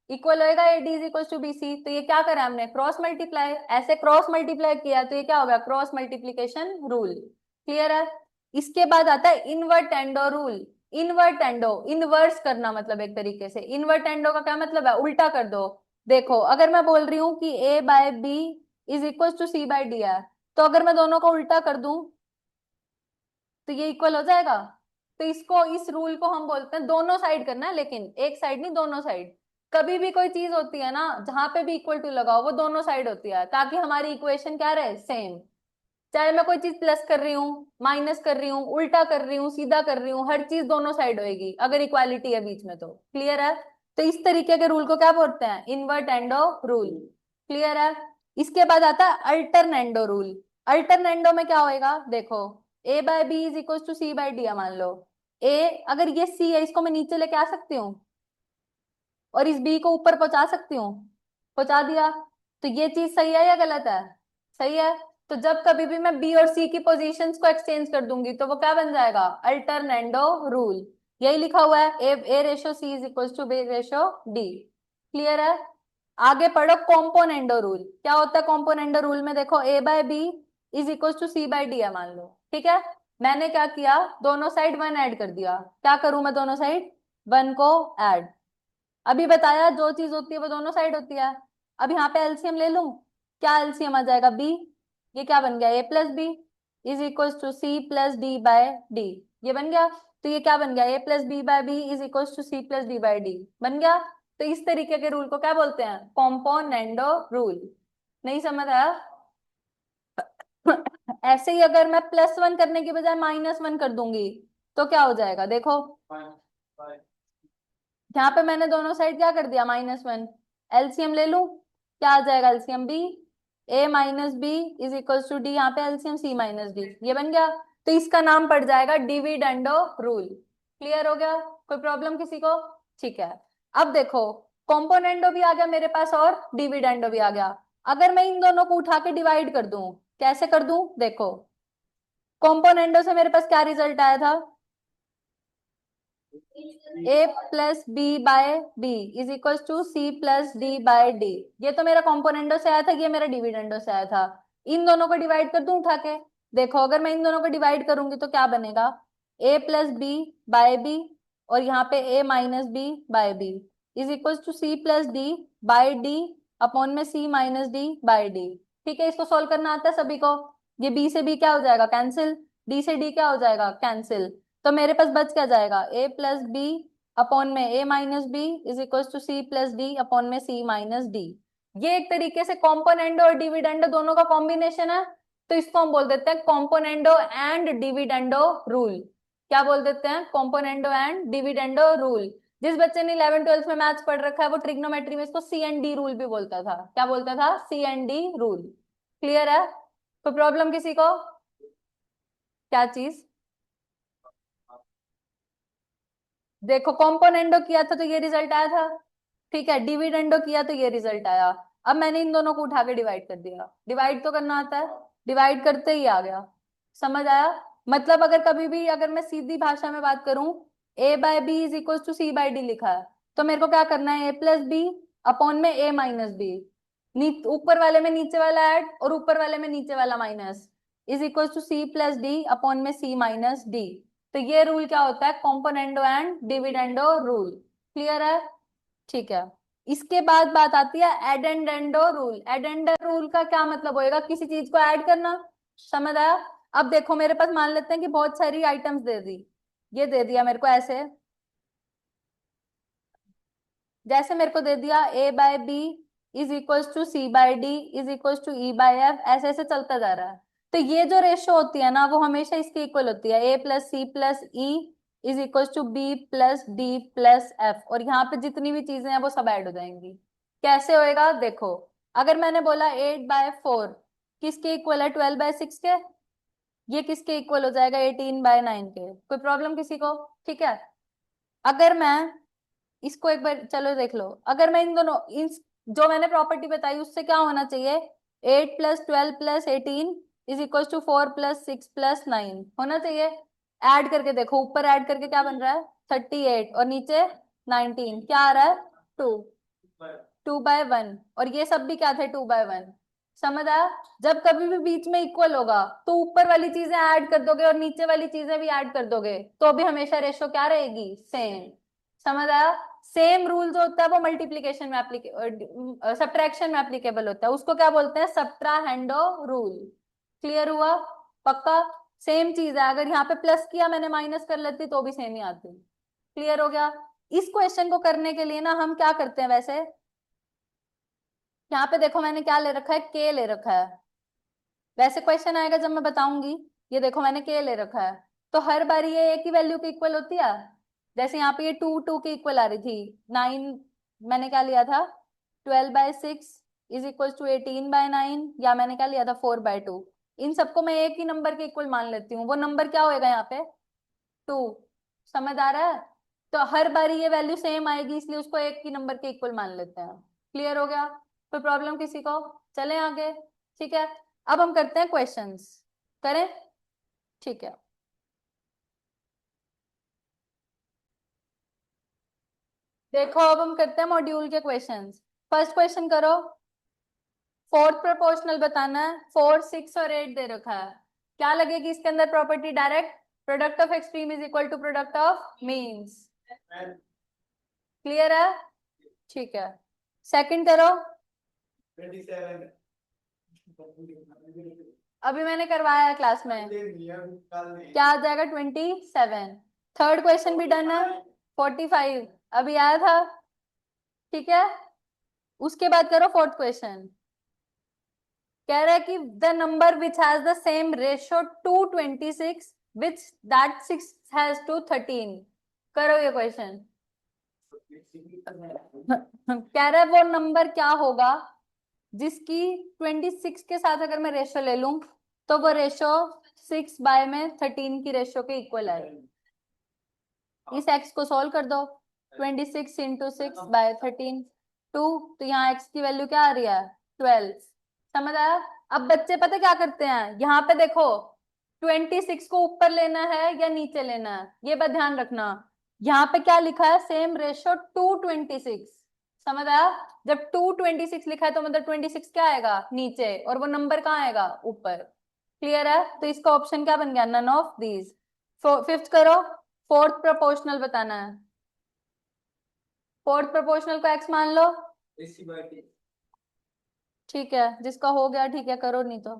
Equal होएगा ad is equal to bc। तो ये क्या करा हमने? Cross multiply. ऐसे क्रॉस मल्टीप्लाई किया तो ये क्या होगा? Cross multiplication rule. क्लियर है? इसके बाद आता है इनवर्टेंडो रूल। इनवर्टेंडो, इनवर्स करना, मतलब एक तरीके से इनवर्टेंडो का क्या मतलब है? उल्टा कर दो। देखो अगर मैं बोल रही हूँ कि a/b is equal to c/d है, तो अगर मैं दोनों को उल्टा कर दूं तो ये इक्वल हो जाएगा। तो इसको, इस रूल को हम बोलते हैं, दोनों साइड करना है, लेकिन एक साइड नहीं, दोनों साइड। कभी भी कोई चीज होती है ना जहां पे भी इक्वल टू लगाओ, वो दोनों साइड होती है, ताकि हमारी इक्वेशन क्या रहे? सेम। चाहे मैं कोई चीज प्लस कर रही हूँ, माइनस कर रही हूँ, उल्टा कर रही हूँ, सीधा कर रही हूँ, हर चीज दोनों साइड होएगी अगर इक्वालिटी है बीच में तो। क्लियर है? तो इस तरीके के रूल को क्या बोलते हैं? Invertendo rule. क्लियर है? इसके बाद आता है अल्टरनेंडो रूल। अल्टरनेंडो में क्या होएगा? देखो a/b is equal to c/d है, मान लो a, अगर ये c है इसको मैं नीचे लेके आ सकती हूँ और इस b को ऊपर पहुंचा सकती हूँ। पहुंचा दिया। तो ये चीज सही है या गलत है? सही है। तो जब कभी भी मैं बी और सी की पोजीशंस को एक्सचेंज कर दूंगी तो वो क्या बन जाएगा? Alternendo rule. यही लिखा हुआ है, a ratio c is equal to b ratio d. Clear है? आगे पढ़ो कॉम्पोनेंडो रूल। क्या होता है कॉम्पोनेंडो रूल में? देखो a/b is equal to c/d है, मान लो। ठीक है, मैंने क्या किया? दोनों साइड 1 ऐड कर दिया। क्या करूं मैं? दोनों साइड 1 को ऐड। अभी बताया जो चीज होती है वो दोनों साइड होती है। अब यहाँ पे एलसीएम ले लूं। क्या एलसीएम आ जाएगा? बी। ये क्या बन गया? a+b is equal to c+d/d। ये बन गया। तो ये क्या बन गया? a+b/b is equal to c+d/d बन गया। तो इस तरीके के रूल को क्या बोलते हैं? Componendo rule. नहीं समझ आया? ऐसे ही अगर मैं +1 करने की बजाय -1 कर दूंगी तो क्या हो जाएगा? देखो यहाँ पे मैंने दोनों साइड क्या कर दिया? -1। एलसीएम ले लूं। क्या आ जाएगा? LCM b। a - b is equal to d, यहाँ पे एलसीएम c - d, ये बन गया। तो इसका नाम पड़ जाएगा डिविडेंडो रूल। क्लियर हो गया? कोई प्रॉब्लम किसी को? ठीक है। अब देखो, कॉम्पोनेंडो भी आ गया मेरे पास और डिविडेंडो भी आ गया। अगर मैं इन दोनों को उठा के डिवाइड कर दूं, कैसे कर दूं? देखो, कॉम्पोनेंडो से मेरे पास क्या रिजल्ट आया था? A plus b by B is equal to C plus d by d. ये तो मेरा कॉम्पोनेंडो से आया था, ये मेरा डिविडेंडो से आया था। इन दोनों को डिवाइड कर दूं उठा के। देखो, अगर मैं इन दोनों को डिवाइड करूंगी तो क्या बनेगा? A plus b by b, और यहाँ पे a minus b by B is equal to C plus d by d upon में सी माइनस डी बाय डी। ठीक है, इसको सोल्व करना आता है सभी को? ये बी से बी क्या हो जाएगा? कैंसिल। डी से डी क्या हो जाएगा? कैंसिल। तो मेरे पास बच क्या जाएगा? ए प्लस बी अपॉन में a minus b is equal to C plus D upon में सी माइनस डी। ये एक तरीके से कॉम्पोनेंडो और डिविडेंडो दोनों का कॉम्बिनेशन है। तो इसको हम बोल देते हैं कॉम्पोनेंडो एंड डिविडेंडो रूल। क्या बोल देते हैं? Componendo and dividendo rule. जिस बच्चे ने 11th 12th में मैथ्स पढ़ रखा है वो ट्रिग्नोमेट्री में इसको सी एंड डी रूल भी बोलता था। क्या बोलता था? सी एंड डी रूल। क्लियर है? कोई प्रॉब्लम किसी को? क्या चीज? देखो, कॉम्पोनेंडो किया था तो ये रिजल्ट आया था। ठीक है, डिविडेंडो किया तो ये रिजल्ट आया। अब मैंने इन दोनों को उठा के डिवाइड कर दिया। डिवाइड तो करना आता है, डिवाइड करते ही आ गया। समझ आया? मतलब अगर कभी भी अगर मैं सीधी भाषा में बात करूं, a by B is equal to C by d लिखा है, तो मेरे को क्या करना है? ए प्लस बी अपॉन में ए माइनस बी, ऊपर वाले में नीचे वाला ऐड और ऊपर वाले में नीचे वाला minus, is equal to C plus D upon में सी माइनस डी। तो ये रूल क्या होता है? Componendo and dividendo rule. Clear है? ठीक है। इसके बाद बात आती है एडेंडेंडो रूल। एडेंडो रूल का क्या मतलब होएगा? किसी चीज को ऐड करना। समझ आया? अब देखो, मेरे पास मान लेते हैं कि बहुत सारी आइटम्स दे दी। ये दे दिया मेरे को ऐसे, जैसे मेरे को दे दिया a by B is equal to C by d is equal to e by f, ऐसे ऐसे चलता जा रहा है। तो ये जो रेशो होती है ना, वो हमेशा इसके इक्वल होती है। A plus c plus e is equal to b plus d plus f, और यहाँ पे जितनी भी चीजें हैं वो सब ऐड हो जाएंगी। कैसे होएगा? देखो, अगर मैंने बोला 8/4 किसके इक्वल है? 12/6 के। ये किसके इक्वल हो जाएगा? 18/9 के। कोई प्रॉब्लम किसी को? ठीक है। अगर मैं इसको एक बार चलो देख लो, अगर मैं इन दोनों इन जो मैंने प्रॉपर्टी बताई उससे क्या होना चाहिए? 8 + 12 + 18 इज इक्वल टू 4 + 6 + 9 होना चाहिए। ऐड करके देखो, ऊपर ऐड करके क्या बन रहा है? 38, और नीचे 19, क्या आ रहा है? 2। 2/1, और ये सब भी क्या थे? 2/1। समझ आया? जब कभी भी बीच में इक्वल होगा तो ऊपर वाली चीजें ऐड कर दोगे और नीचे वाली चीजें भी ऐड कर दोगे, तो भी हमेशा रेशो क्या रहेगी? सेम। समझ आया? सेम रूल जो होता है वो मल्टीप्लीकेशन में सब्ट्रैक्शन में एप्लीकेबल होता है, उसको क्या बोलते हैं? सब्ट्राहेंडो रूल। क्लियर हुआ? पक्का? सेम चीज है, अगर यहाँ पे प्लस किया मैंने माइनस कर लेती तो भी सेम ही आती। क्लियर हो गया? इस क्वेश्चन को करने के लिए ना हम क्या करते हैं वैसे, यहाँ पे देखो मैंने क्या ले रखा है? के ले रखा है। वैसे क्वेश्चन आएगा जब मैं बताऊंगी। ये देखो मैंने के ले रखा है, तो हर बार ये एक ही वैल्यू के इक्वल होती है। जैसे यहाँ पे ये 2 के इक्वल आ रही थी। 9 मैंने क्या लिया था? 12/6 इज इक्वल टू 18/9, या मैंने क्या लिया था? 4/2। इन सबको मैं एक ही नंबर के इक्वल मान लेती हूँ। वो नंबर क्या होएगा यहाँ पे? 2। समझ आ रहा है? तो हर बारी ये वैल्यू सेम आएगी, इसलिए उसको एक ही नंबर के इक्वल मान लेते हैं। क्लियर हो गया? कोई प्रॉब्लम किसी को? चलें आगे। ठीक है, अब हम करते हैं क्वेश्चंस। करें? ठीक है। देखो, अब हम करते हैं मॉड्यूल के क्वेश्चंस। फर्स्ट क्वेश्चन करो। फोर्थ प्रोपोर्शनल बताना है। 4, 6 और 8 दे रखा है। क्या लगेगी इसके अंदर property? Direct product of extreme is equal to product of means. Clear है? ठीक है। सेकंड करो। 27। अभी मैंने करवाया है क्लास में। क्या आ जाएगा? 27। थर्ड क्वेश्चन भी डन है। 45 अभी आया था। ठीक है, उसके बाद करो फोर्थ क्वेश्चन। कह रहा है कि the number which has the same ratio to 26 which that 6 has to 13। करो ये क्वेश्चन। कह रहा है वो नंबर क्या होगा जिसकी 26 के साथ अगर मैं रेशो ले लूं तो वो रेशो 6/13 की रेशियो के इक्वल है। इस x को सॉल्व कर दो। 26 इंटू 6/13 2, तो यहाँ x की वैल्यू क्या आ रही है 12। समझ आया? अब बच्चे पता क्या करते हैं, यहाँ पे देखो 26 को ऊपर लेना है या नीचे लेना है, ये बात ध्यान रखना। यहाँ पे क्या लिखा है, सेम रेशियो 226। समझ आया? जब 226 लिखा है तो मतलब 26 क्या आएगा नीचे, और वो नंबर कहाँ आएगा ऊपर। क्लियर है? तो इसका ऑप्शन क्या बन गया, नन ऑफ दीज। फिफ्थ करो। फोर्थ प्रोपोर्शनल बताना है। फोर्थ प्रोपोर्शनल को x मान लो। AC/T ठीक है, जिसका हो गया ठीक है, करो नहीं तो।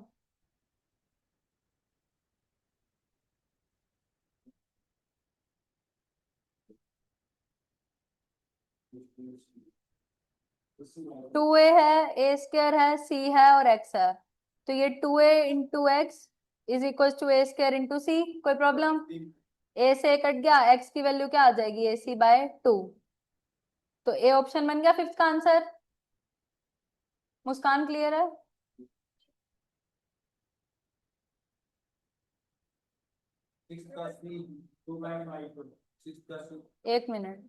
टू ए है, ए स्क्र है, सी है और x है, तो ये 2a into x is equal to a square into c. कोई प्रॉब्लम? ए से कट गया, x की वैल्यू क्या आ जाएगी AC/2। तो ए ऑप्शन बन गया फिफ्थ का आंसर। मुस्कान क्लियर है? एक minute.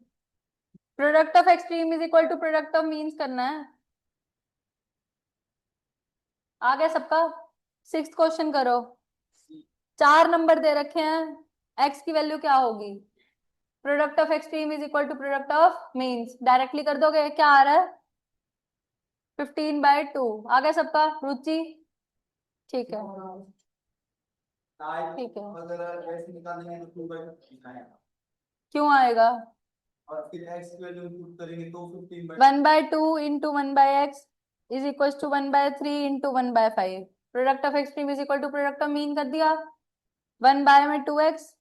Product of extreme is equal to product of means करना है। आ गया सबका? सिक्स्थ क्वेश्चन करो। 4 नंबर दे रखे हैं, x की वैल्यू क्या होगी। Product of extreme is equal to product of means, directly कर दोगे, क्या आ रहा है 15/2। आ गया सबका? रुचि ठीक है, ठीक है। अगर ऐसे निकालेंगे तो 2/2 आएगा, क्यों आएगा? और फिर x की वैल्यू पुट करेंगे तो 15/2 1/2 into 1/x is equal to 1/3 into 1/5। Product of extreme is equal to product of mean कर दिया। 1/2 में 2x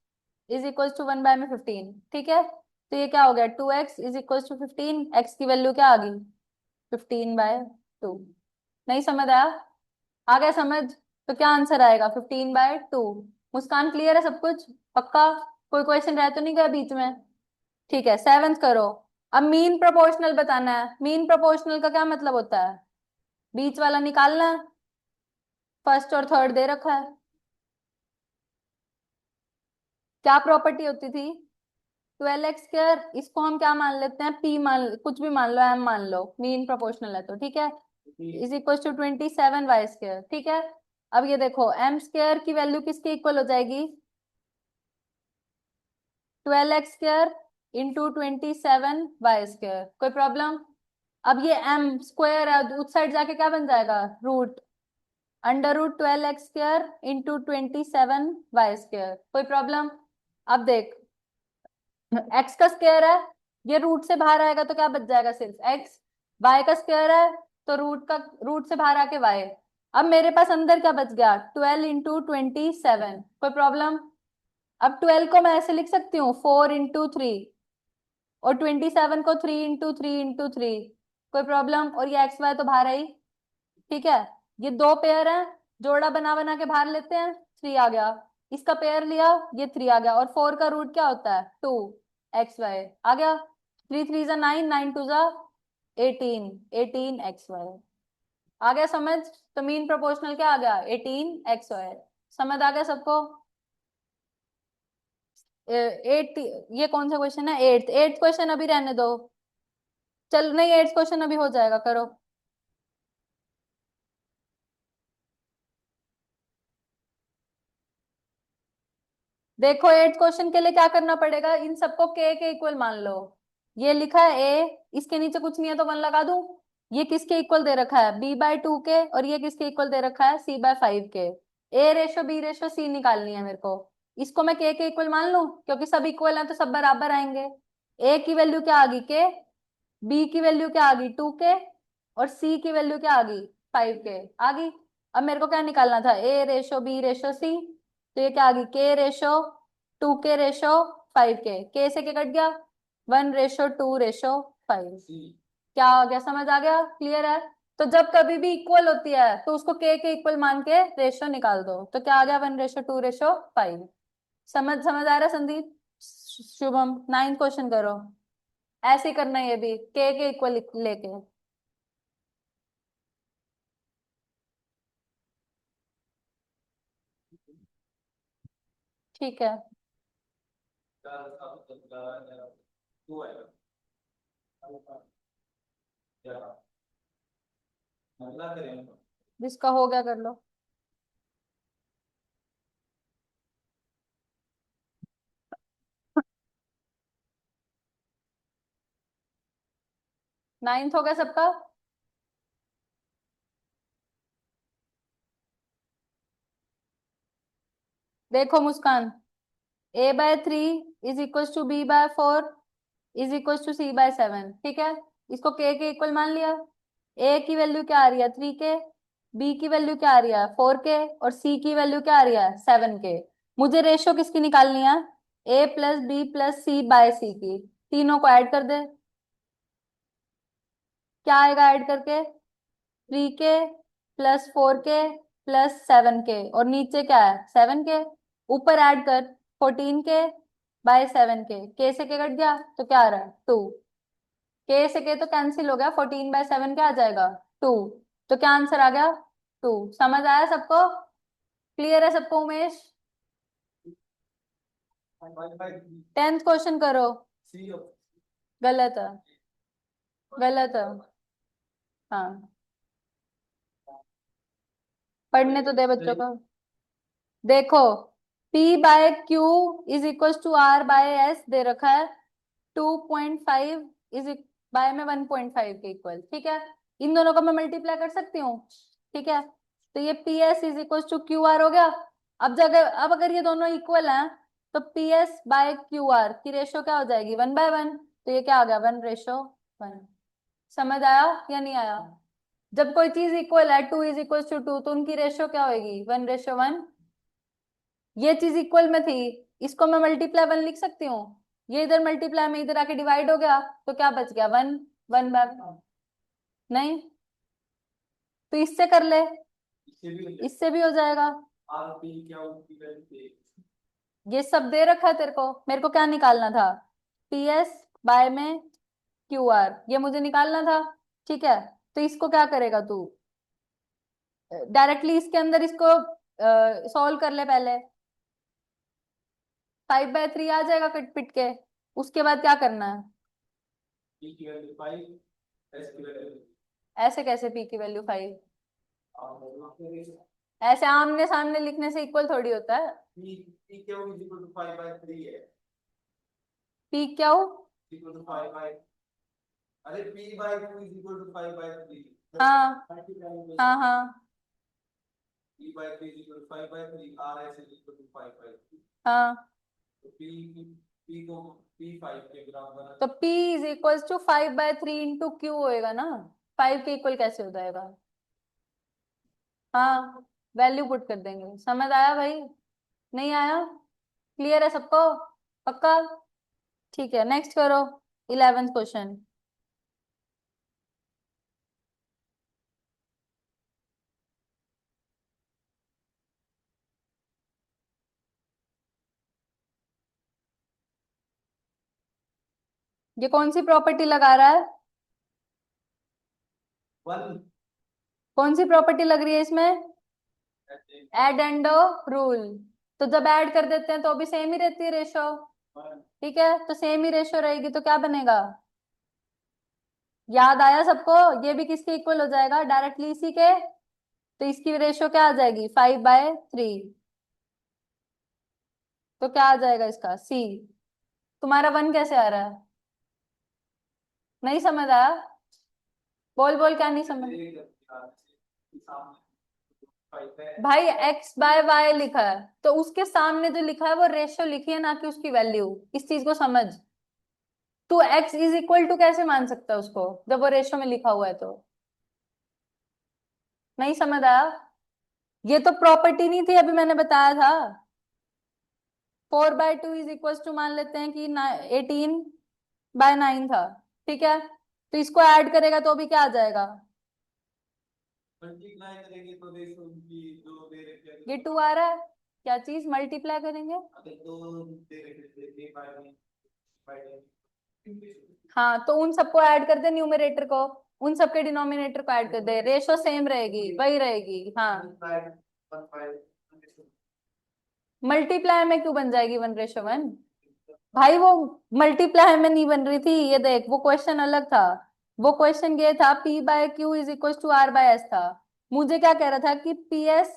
इज इक्वल टू 1/2 में 15। ठीक है, तो ये क्या हो गया 2x is equal to 15। x की वैल्यू क्या आ गई 15/2। नहीं समझ आया? आ गया समझ? तो क्या आंसर आएगा 15/2। मुस्कान क्लियर है सब कुछ पक्का? कोई क्वेश्चन रह तो नहीं गया बीच में? ठीक है, सेवेंथ करो। अब मीन प्रोपोर्शनल बताना है। मीन प्रोपोर्शनल का क्या मतलब होता है, बीच वाला निकालना है। फर्स्ट और थर्ड दे रखा है। क्या प्रॉपर्टी होती थी 12x², इसको हम क्या मान लेते हैं, p मान, कुछ भी मान लो, m मान लो, मीन प्रोपोर्शनल है तो ठीक है, इज इक्वल टू 27y²। ठीक है, अब ये देखो m² की वैल्यू किसके इक्वल हो जाएगी 12x² इंटू 27y²। कोई प्रॉब्लम? अब ये m स्क्वायर है, उस साइड जाके क्या बन जाएगा रूट, √12x² इंटू 27y²। कोई प्रॉब्लम? अब देख x का स्क्वायर है, ये रूट से बाहर आएगा तो क्या बच जाएगा सिर्फ x। y का स्क्वायर है तो रूट से बाहर आके y। अब मेरे पास अंदर क्या बच गया 12 इंटू 27। कोई प्रॉब्लम? अब 12 को मैं ऐसे लिख सकती हूँ 4 इंटू 3, और 27 को 3 इंटू 3 इंटू 3। कोई प्रॉब्लम? और ये एक्स वाई तो बाहर आई। ठीक है, ये दो पेयर हैं, जोड़ा बना बना के बाहर लेते हैं, 3 आ गया। इसका पेयर लिया, ये 3 आ गया, और 4 का रूट क्या होता है 2xy आ गया। 3 3 9, 9 2 18, 18xy आ गया समझ? तो मीन प्रोपोर्शनल क्या आ गया 18xy। समझ आ गया सबको? एट, ये कौन सा क्वेश्चन है, एट्थ। एट्थ क्वेश्चन अभी रहने दो, चल नहीं, एट्थ क्वेश्चन अभी हो जाएगा, करो। देखो एट्थ क्वेश्चन के लिए क्या करना पड़ेगा, इन सबको के इक्वल मान लो। ये लिखा है ए, इसके नीचे कुछ नहीं है तो 1 लगा दूं। ये किसके इक्वल दे रखा है b/2 के, और ये किसके इक्वल दे रखा है c/5 के। ए रेशो बी रेशो सी निकालनी है मेरे को। इसको मैं के इक्वल मान लूं, क्योंकि सब इक्वल हैं तो सब बराबर आएंगे। ए की वैल्यू क्या आ गई के, बी की वैल्यू क्या आ गई 2 के, और सी की वैल्यू क्या आ गई 5 के आ गई। अब मेरे को क्या निकालना था, ए रेशो बी रेशो सी, तो ये क्या आ गई के रेशो 2 के रेशो 5 के से के कट गया 1:2:5। क्या आ गया, समझ आ गया? क्लियर है? तो जब कभी भी इक्वल होती है तो उसको के इक्वल मान के रेशो निकाल दो, तो क्या आ गया 1:2:5। समझ समझ आ रहा है संदीप? शुभम, 9th क्वेश्चन करो। ऐसे ही करना है ये भी, के इक्वल लेके। ठीक है, टू है अगला करें। जिसका हो गया कर लो। नाइन्थ हो गया सबका। देखो Muskan, a/3 is equal to b/4 is equal to c/7, ठीक है। इसको के इक्वल मान लिया। a की वैल्यू क्या आ रही है 3k, b की वैल्यू क्या आ रही है 4k, और c की वैल्यू क्या आ रही है 7k। मुझे रेशो किसकी निकालनी है, a plus b plus c by c की। तीनों को ऐड कर दे, क्या आएगा ऐड करके, 3k plus 4k plus 7k, और नीचे क्या है 7k। ऊपर ऐड कर 14k बाय 7k, k से k कट गया तो क्या आ रहा है 2, k से k तो कैंसिल हो गया, 14/7 क्या आ जाएगा 2। तो क्या आंसर आ गया 2। समझ आया सबको, क्लियर है सबको Umesh. Five by three 10th question करो। सी गलत है, गलत है। हाँ, पढ़ने तो दे बच्चों को। देखो, p/q is equal to r/s दे रखा है, 2.5 इज बाय में 1.5 के इक्वल, ठीक है। इन दोनों को मैं मल्टीप्लाई कर सकती हूँ, ठीक है। तो ये ps is equal to Q R हो गया। अब अगर ये दोनों इक्वल हैं तो ps/qr की रेशो क्या हो जाएगी 1/1। तो ये क्या आ गया 1:1। समझ आया या नहीं आया। जब कोई चीज इक्वल है 2 इज इक्वल टू 2 तो उनकी रेशो क्या होगी 1:1। ये चीज इक्वल में थी, इसको मैं मल्टीप्लाई 1 लिख सकती हूँ। ये इधर मल्टीप्लाई में इधर आके डिवाइड हो गया तो क्या बच गया 1, 1/, नहीं तो इससे कर ले, इससे भी हो जाएगा। आर पी क्या उसकी वैल्यू ये सब दे रखा है तेरे को, मेरे को क्या निकालना था, पीएस बाय में क्यू आर, ये मुझे निकालना था, ठीक है। तो इसको क्या करेगा तू, डायरेक्टली इसके अंदर इसको सॉल्व कर ले पहले। 5/3 आ जाएगा कट पिट के। उसके बाद क्या करना है, पी की वैल्यू फाइव एस की वैल्यू ऐसे कैसे p की वैल्यू 5, ऐसे आमने सामने लिखने से इक्वल थोड़ी होता है। पी क्या is equal to five by three है p क्या हो, इक्वल टू फाइव बाई अरे P by two is equal to five by three हाँ हाँ हाँ P by three is equal to five by three R S is equal to five by three हाँ। तो P को P five के बराबर है तो p is equal to 5/3 into Q होएगा ना, 5 के इक्वल कैसे हो जाएगा। हाँ, वैल्यू पुट कर देंगे। समझ आया भाई, नहीं आया, क्लियर है सबको, पक्का। ठीक है, नेक्स्ट करो 11th क्वेश्चन। ये कौन सी प्रॉपर्टी लगा रहा है, वन कौन सी प्रॉपर्टी लग रही है इसमें, एड एंड रूल। तो जब ऐड कर देते हैं तो भी सेम ही रहती है रेशो, ठीक है। तो सेम ही रेशो रहेगी तो क्या बनेगा, याद आया सबको, ये भी किसके इक्वल हो जाएगा डायरेक्टली इसी के। तो इसकी रेशो क्या आ जाएगी 5/3। तो क्या आ जाएगा इसका सी। तुम्हारा 1 कैसे आ रहा है, नहीं समझ आया, बोल बोल क्या नहीं समझ। भाई x/y लिखा है तो उसके सामने जो लिखा है वो रेशियो लिखी है, ना कि उसकी वैल्यू। इस चीज को समझ, तू x इज इक्वल टू कैसे मान सकता है उसको जब वो रेशियो में लिखा हुआ है तो। नहीं समझ आया, ये तो प्रॉपर्टी नहीं थी, अभी मैंने बताया था। 4/2 इज इक्वल टू मान लेते हैं कि 18/9 था, ठीक है। तो इसको ऐड करेगा तो भी क्या आ जाएगा, मल्टीप्लाई करेंगे तो रेशो उनकी जो दे रखे हैं ये 2 आ रहा है। क्या चीज मल्टीप्लाई करेंगे, अगर दो दे रखे थे ए बाई हाँ तो उन सबको ऐड कर दे न्यूमरेटर को, उन सबके डिनोमिनेटर को ऐड कर दे, रेशो सेम रहेगी, वही रहेगी, हाँ। मल्टीप्लाई में क्यों बन जाएगी 1:1? भाई वो मल्टीप्लाई में नहीं बन रही थी, ये देख वो क्वेश्चन अलग था। वो क्वेश्चन ये था P/Q = R/S था। मुझे क्या कह रहा था कि PS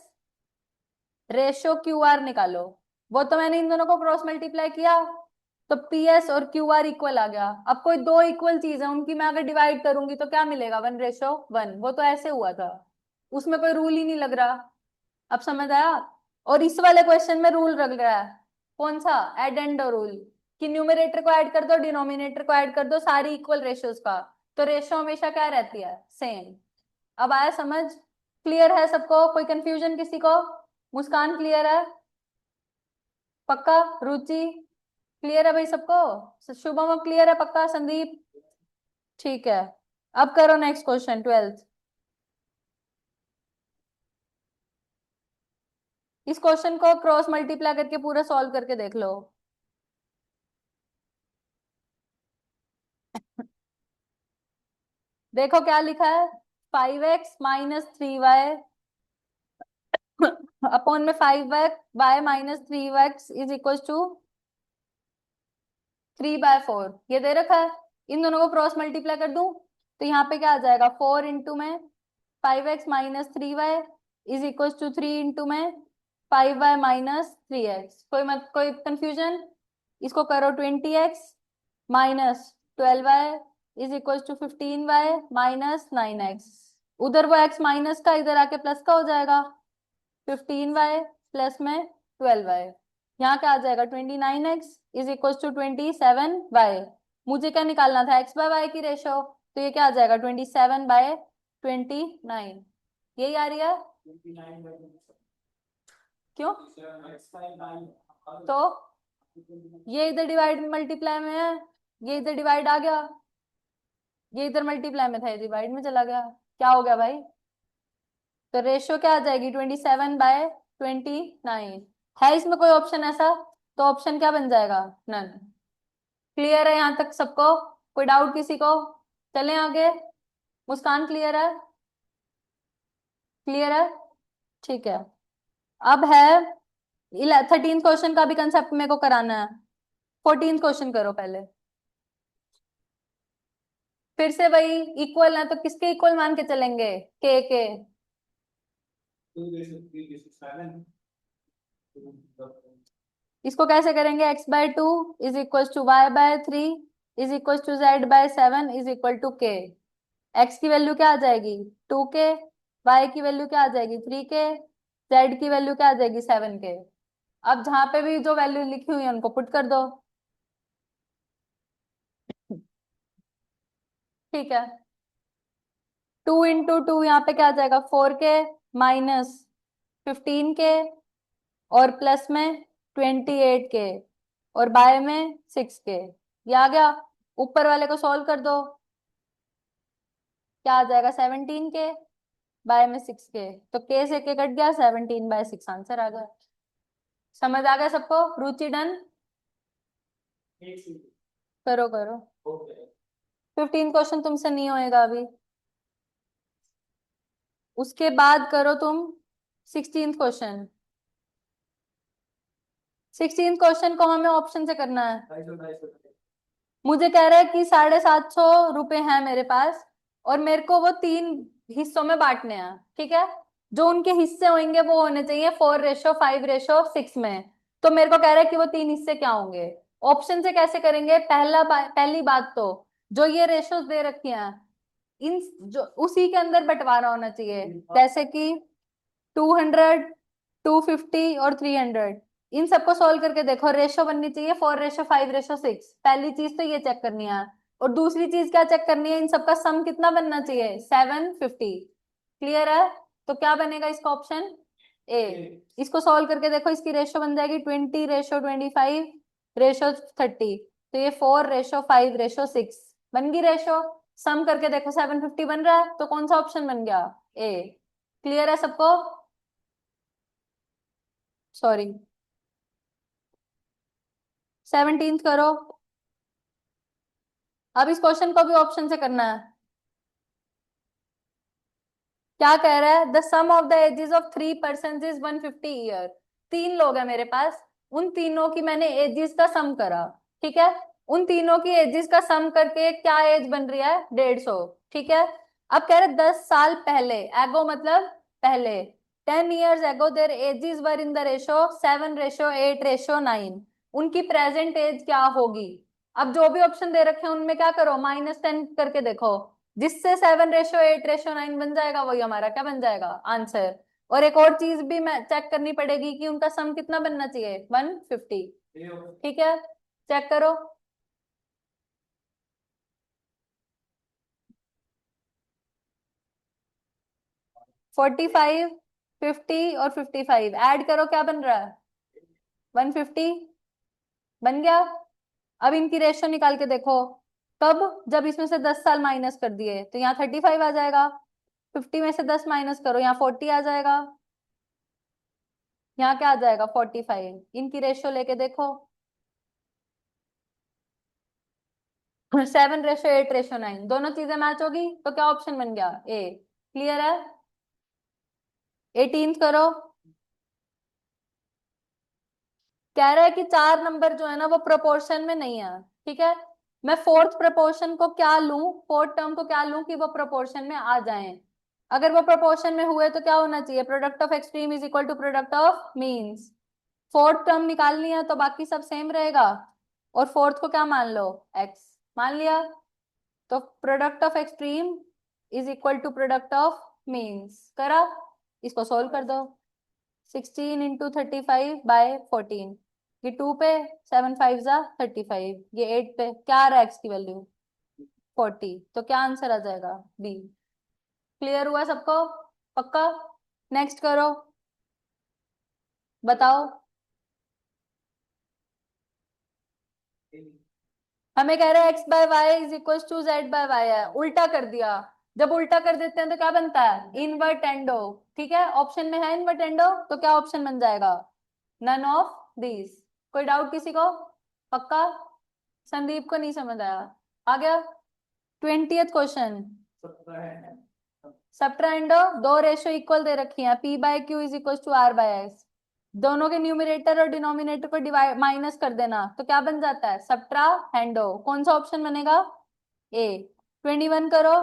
रेशो QR निकालो। वो तो मैंने इन दोनों को क्रॉस मल्टीप्लाई किया, तो PS और QR इक्वल आ गया। अब कोई दो इक्वल चीज है, उनकी मैं अगर डिवाइड करूंगी तो क्या मिलेगा? 1:1। वो तो ऐसे हुआ था, उसमें कोई रूल ही नहीं लग रहा। अब समझ आया? और इस वाले क्वेश्चन में रूल लग रहा है। कौन सा? एड एंड रूल, कि न्यूमरेटर को ऐड कर दो, डिनोमिनेटर को ऐड कर दो, सारी इक्वल रेशियोज का। तो रेशियो हमेशा क्या रहती है? सेम। अब आया समझ? क्लियर है सबको? कोई कंफ्यूजन किसी को? मुस्कान क्लियर है? पक्का? रुचि क्लियर है भाई सबको? शुभम क्लियर है पक्का? संदीप ठीक है। अब करो नेक्स्ट क्वेश्चन, 12th। इस क्वेश्चन को क्रॉस मल्टीप्लाई करके पूरा सॉल्व करके देख लो। देखो क्या लिखा है, 5x - 3y अपॉन में 5y - 3x is equal to 3/4, ये दे रखा है। इन दोनों को क्रॉस मल्टीप्लाई कर दूं तो यहाँ पे क्या आ जाएगा? 4 इंटू में 5x - 3y is equal to 3 into में 5y - 3x। कोई कंफ्यूजन? इसको करो 20x - 12y is equal to 15y - 9x। उधर वो x माइनस का इधर आके प्लस का हो जाएगा। 15y प्लस में 12y, यहाँ क्या आ जाएगा? 29x is equal to 27y। मुझे क्या निकालना था? x/y की रेशो, तो ये क्या आ जाएगा? 27/29। यही आ रही है? 29/27 क्यों? x/9 तो ये इधर डिवाइड मल्टीप्लाई में है, ये इधर डिवाइड आ गया, ये इधर मल्टीप्लाई में था, ये डिवाइड में चला गया। क्या हो गया भाई? तो रेशियो क्या आ जाएगी? 27/29। है इसमें कोई ऑप्शन ऐसा? तो ऑप्शन क्या बन जाएगा? नन। क्लियर है यहाँ तक सबको? कोई डाउट किसी को? चलें आगे। मुस्कान क्लियर है? क्लियर है? ठीक है। अब है 13th क्वेश्चन का भी कंसेप्ट मेरे को कराना है। 14th क्वेश्चन करो पहले। फिर से वही इक्वल है तो किसके इक्वल मान के चलेंगे? के। 2/3/7 इसको कैसे करेंगे? x/2 is equal to y/3 is equal to z/7 is equal to k। x की वैल्यू क्या आ जाएगी? 2k। y की वैल्यू क्या आ जाएगी? 3k। z की वैल्यू क्या आ जाएगी? 7k। अब जहां पे भी जो वैल्यू लिखी हुई है उनको पुट कर दो। ठीक है। 2 × 2 यहाँ पे क्या आ जाएगा? 4k माइनस 15k और प्लस में 28k और बाय में 6k। ये आ गया। ऊपर वाले को सॉल्व कर दो, क्या आ जाएगा? 17k बाय में 6k, तो k से k कट गया, 17/6 आंसर आ गया। समझ आ गया सबको? रुचि डन? करो करो। ओके 15 क्वेश्चन तुमसे नहीं होएगा अभी, उसके बाद करो तुम 16th क्वेश्चन। 16th क्वेश्चन को हमें ऑप्शन से करना है। 250 मुझे कह रहा है कि 750 रुपए हैं मेरे पास, और मेरे को वो 3 हिस्सों में बांटने हैं। ठीक है? जो उनके हिस्से होंगे वो होने चाहिए 4:5:6 में। तो मेरे को कह रहा है कि वो 3 हिस्से क्या होंगे? ऑप्शन से कैसे करेंगे? पहली बात तो जो ये रेशोज दे रखी हैं, इन जो उसी के अंदर बंटवारा होना चाहिए। जैसे कि 200, 250 और 300, इन सबको सोल्व करके देखो, रेशो बननी चाहिए 4:5:6। पहली चीज तो ये चेक करनी है। और दूसरी चीज क्या चेक करनी है? इन सबका सम कितना बनना चाहिए? 750। क्लियर है? तो क्या बनेगा इसका? Option A. इसको सॉल्व करके देखो, इसकी रेशो बन जाएगी 20:25:30। तो ये 4:5:6 बन गई रेशो। सम करके देखो 750 बन रहा है, तो कौन सा ऑप्शन बन गया? ए। क्लियर है सबको? सॉरी, 17th करो। अब इस क्वेश्चन को भी ऑप्शन से करना है। क्या कह रहा है? The sum of the ages of 3 person is 150 year. तीन लोग हैं मेरे पास, उन तीनों की मैंने एजेस का सम करा, ठीक है। उन तीनों की एजेस का सम करके क्या एज बन रही है, 150, ठीक है। अब कह रहे 10 साल पहले, एगो मतलब पहले, 10 years ago their ages were in the ratio 7:8:9, उनकी प्रेजेंट एज क्या होगी। अब जो भी ऑप्शन दे रखे हैं उनमें क्या करो, -10 करके देखो, जिससे 7:8:9 बन जाएगा वही हमारा क्या बन जाएगा, आंसर। और एक और चीज भी मैं चेक करनी पड़ेगी कि उनका सम कितना बनना चाहिए, 150, ठीक है। चेक करो। 45, 50 और 55 ऐड करो, क्या बन रहा है, 150 बन गया। अब इनकी रेशो निकाल के देखो, कब, जब इसमें से 10 साल माइनस कर दिए तो यहाँ 35 आ जाएगा, 50 में से 10 माइनस करो, यहाँ 40 आ जाएगा, यहाँ क्या आ जाएगा, 45। इनकी रेशो लेके देखो, 7:8:9, दोनों चीजें मैच होगी तो क्या ऑप्शन बन गया, ए। क्लियर है। 18 करो। कह रहा है कि 4 नंबर जो है ना वो प्रोपोर्शन में नहीं है, ठीक है। मैं फोर्थ प्रोपोर्शन को क्या लूं, फोर्थ टर्म को क्या लूं कि वो प्रोपोर्शन में आ जाएं। अगर वो प्रोपोर्शन में हुए तो क्या होना चाहिए, product of extreme is equal to product of means. Fourth term निकालनी है तो बाकी सब सेम रहेगा, और फोर्थ को क्या मान लो, एक्स मान लिया। तो product of extreme is equal to product of means करा। इसको सोल्व कर दो, 16 × 35/14, ये 2 पे, 7 5 × 35, ये 8 पे, क्या आ रहा है एक्स की वैल्यू, 40, तो क्या आंसर आ जाएगा, बी। क्लियर हुआ सबको, पक्का। नेक्स्ट करो, बताओ। हमें कह रहे हैं x/y = z/y है, उल्टा कर दिया। जब उल्टा कर देते हैं तो क्या बनता है, इनवर्टेंडो, ठीक है। ऑप्शन में है इनवर्टेंडो, तो क्या ऑप्शन बन जाएगा, नन ऑफ दीज। कोई डाउट किसी को, पक्का। संदीप को नहीं समझ आया, आ गया। 20th क्वेश्चन, सब्ट्राइंडो, दो रेशो इक्वल दे रखी है, P/Q = R/S, दोनों के न्यूमरेटर और डिनोमिनेटर को डिवाइड माइनस कर देना तो क्या बन जाता है, सब्ट्राहेंडो। कौन सा ऑप्शन बनेगा, ए। 21 करो,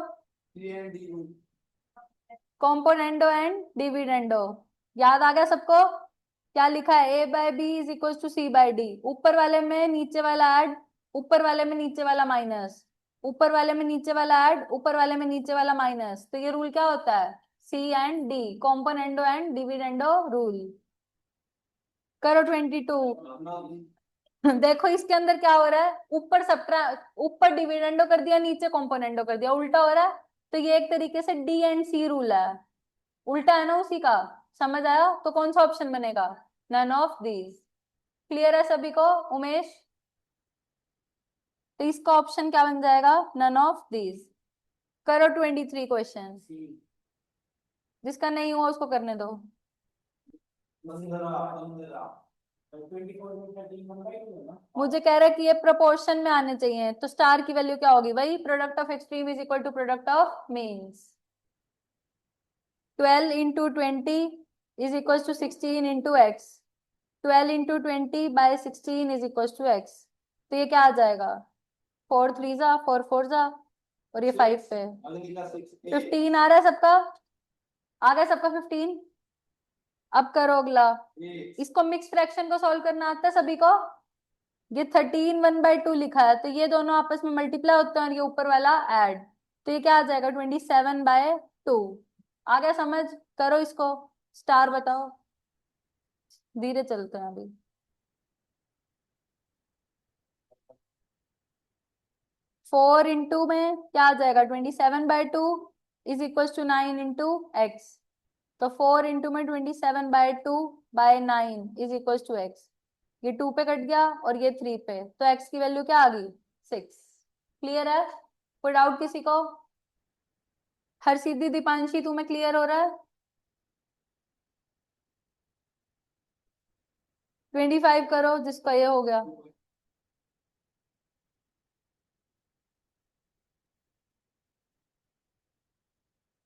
कॉम्पोनेंडो एंड डिविडेंडो, याद आ गया सबको। क्या लिखा है, A/B = C/D, ऊपर वाले में नीचे वाला ऐड, ऊपर वाले में नीचे वाला माइनस, ऊपर वाले में नीचे वाला ऐड, ऊपर वाले में नीचे वाला माइनस, तो ये रूल क्या होता है, C&D, componendo and dividendo rule. करो 22। देखो इसके अंदर क्या हो रहा है, ऊपर ऊपर डिविडेंडो कर दिया, नीचे कॉम्पोनेंडो कर दिया, उल्टा हो रहा है। तो ये एक तरीके से D&C रूल है, उल्टा है ना उसी का। समझ आया, तो कौन सा ऑप्शन बनेगा, नन ऑफ दीज। क्लियर है सभी को, उमेश। तो इसका ऑप्शन क्या बन जाएगा, नन ऑफ दीज। करो 23 क्वेश्चन, जिसका नहीं हुआ उसको करने दो। मुझे कह रहा है कि ये प्रोपोर्शन में आने चाहिए, तो स्टार की वैल्यू क्या होगी भाई, product of extreme is equal to product of means. 12 × 20 is equal to 16 × x, 12 × 20/16 is equal to x, तो ये क्या आ जाएगा, 4 3 जा 4 4 जा, और ये 5 पे 15 आ रहा है सबका, आ गया सबका 15। अब करो अगला, इसको मिक्स फ्रैक्शन को सॉल्व करना आता है सभी को। ये 13 1/2 लिखा है, तो ये दोनों आपस में मल्टीप्लाई होते हैं और ये ऊपर वाला ऐड, तो ये क्या आ जाएगा, 27/2। आ गया समझ, करो इसको, स्टार बताओ, धीरे चलते हैं अभी। 4 इंटू में क्या आ जाएगा, 27/2 इज इक्वल टू 9 × x, तो 4 इंटू में 27/2/9 इज इक्वल टू x, ये 2 पे कट गया और ये 3 पे, तो x की वैल्यू क्या आ गई, 6। क्लियर है, कोई डाउट किसी को, हर सीधी दीपांशी तुम्हें क्लियर हो रहा है। 25 करो, जिसका ये हो गया।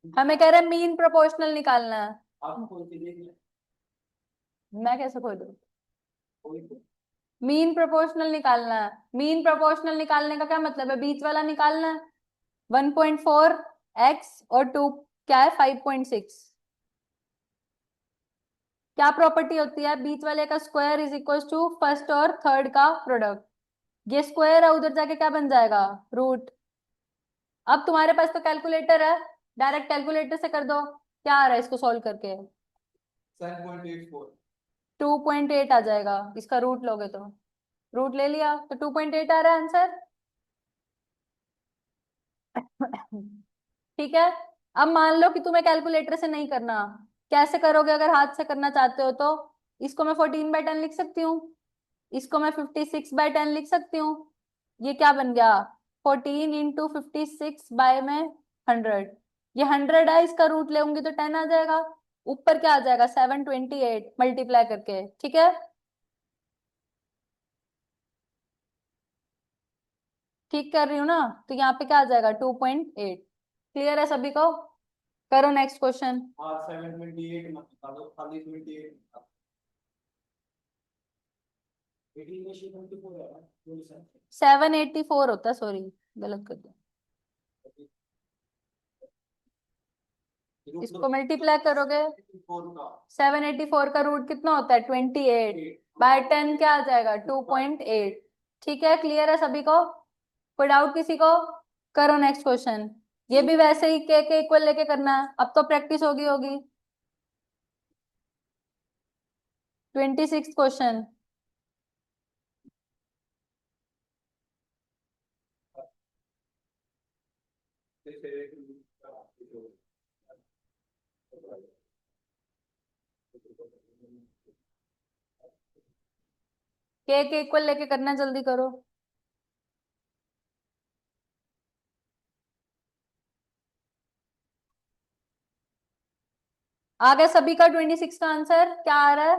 हमें कह रहे हैं मीन प्रोपोर्शनल निकालना है। मैं कैसे खोलूं? कोई तो मीन प्रोपोर्शनल निकालना है। मीन प्रोपोर्शनल निकालने का क्या मतलब है? बीच वाला निकालना है। 1.4 x और 2 क्या है? 5.6। क्या प्रॉपर्टी होती है? बीच वाले का square is equal to first और थर्ड का प्रोडक्ट। ये स्क्वायर है, उधर जाके क्या बन जाएगा? रूट। अब तुम्हारे पास तो कैलकुलेटर है, डायरेक्ट कैलकुलेटर से कर दो। क्या आ रहा है इसको सॉल्व करके? 7.84। 2.8 आ जाएगा इसका रूट लोगे तो। रूट ले लिया तो 2.8 आ रहा है आंसर। ठीक है। अब मान लो कि तुम्हें कैलकुलेटर से नहीं करना, कैसे करोगे? अगर हाथ से करना चाहते हो तो इसको मैं 14/10 लिख सकती हूँ, इसको मैं 56/10 लिख सकती हूँ। ये क्या बन गया? 14 इंटू 56 बाय में 100। ये 100 है, इसका रूट लेंगी तो 10 आ जाएगा। ऊपर क्या आ जाएगा? 728 मल्टीप्लाई करके। ठीक है, ठीक कर रही हूँ ना? तो यहाँ पे क्या आ जाएगा? 2.8। क्लियर है सभी को? करो नेक्स्ट क्वेश्चन। हाँ 728 मत निकालो, खाली 28 निकालो। 18 में से 24 है ना, 784 होता है, सॉरी गलत कर दिया। रूट इसको मल्टीप्लाई करोगे, 4 का 784 का रूट कितना होता है? 28 बाय 10 क्या आ जाएगा? 2.8। ठीक है, क्लियर है सभी को? कोई डाउट किसी को? करो नेक्स्ट क्वेश्चन। ये भी वैसे ही के इक्वल लेके करना है, अब तो प्रैक्टिस होगी होगी। 26 क्वेश्चन। के इक्वल लेके करना, जल्दी करो। आ गया सभी का 26 का आंसर? क्या आ रहा है?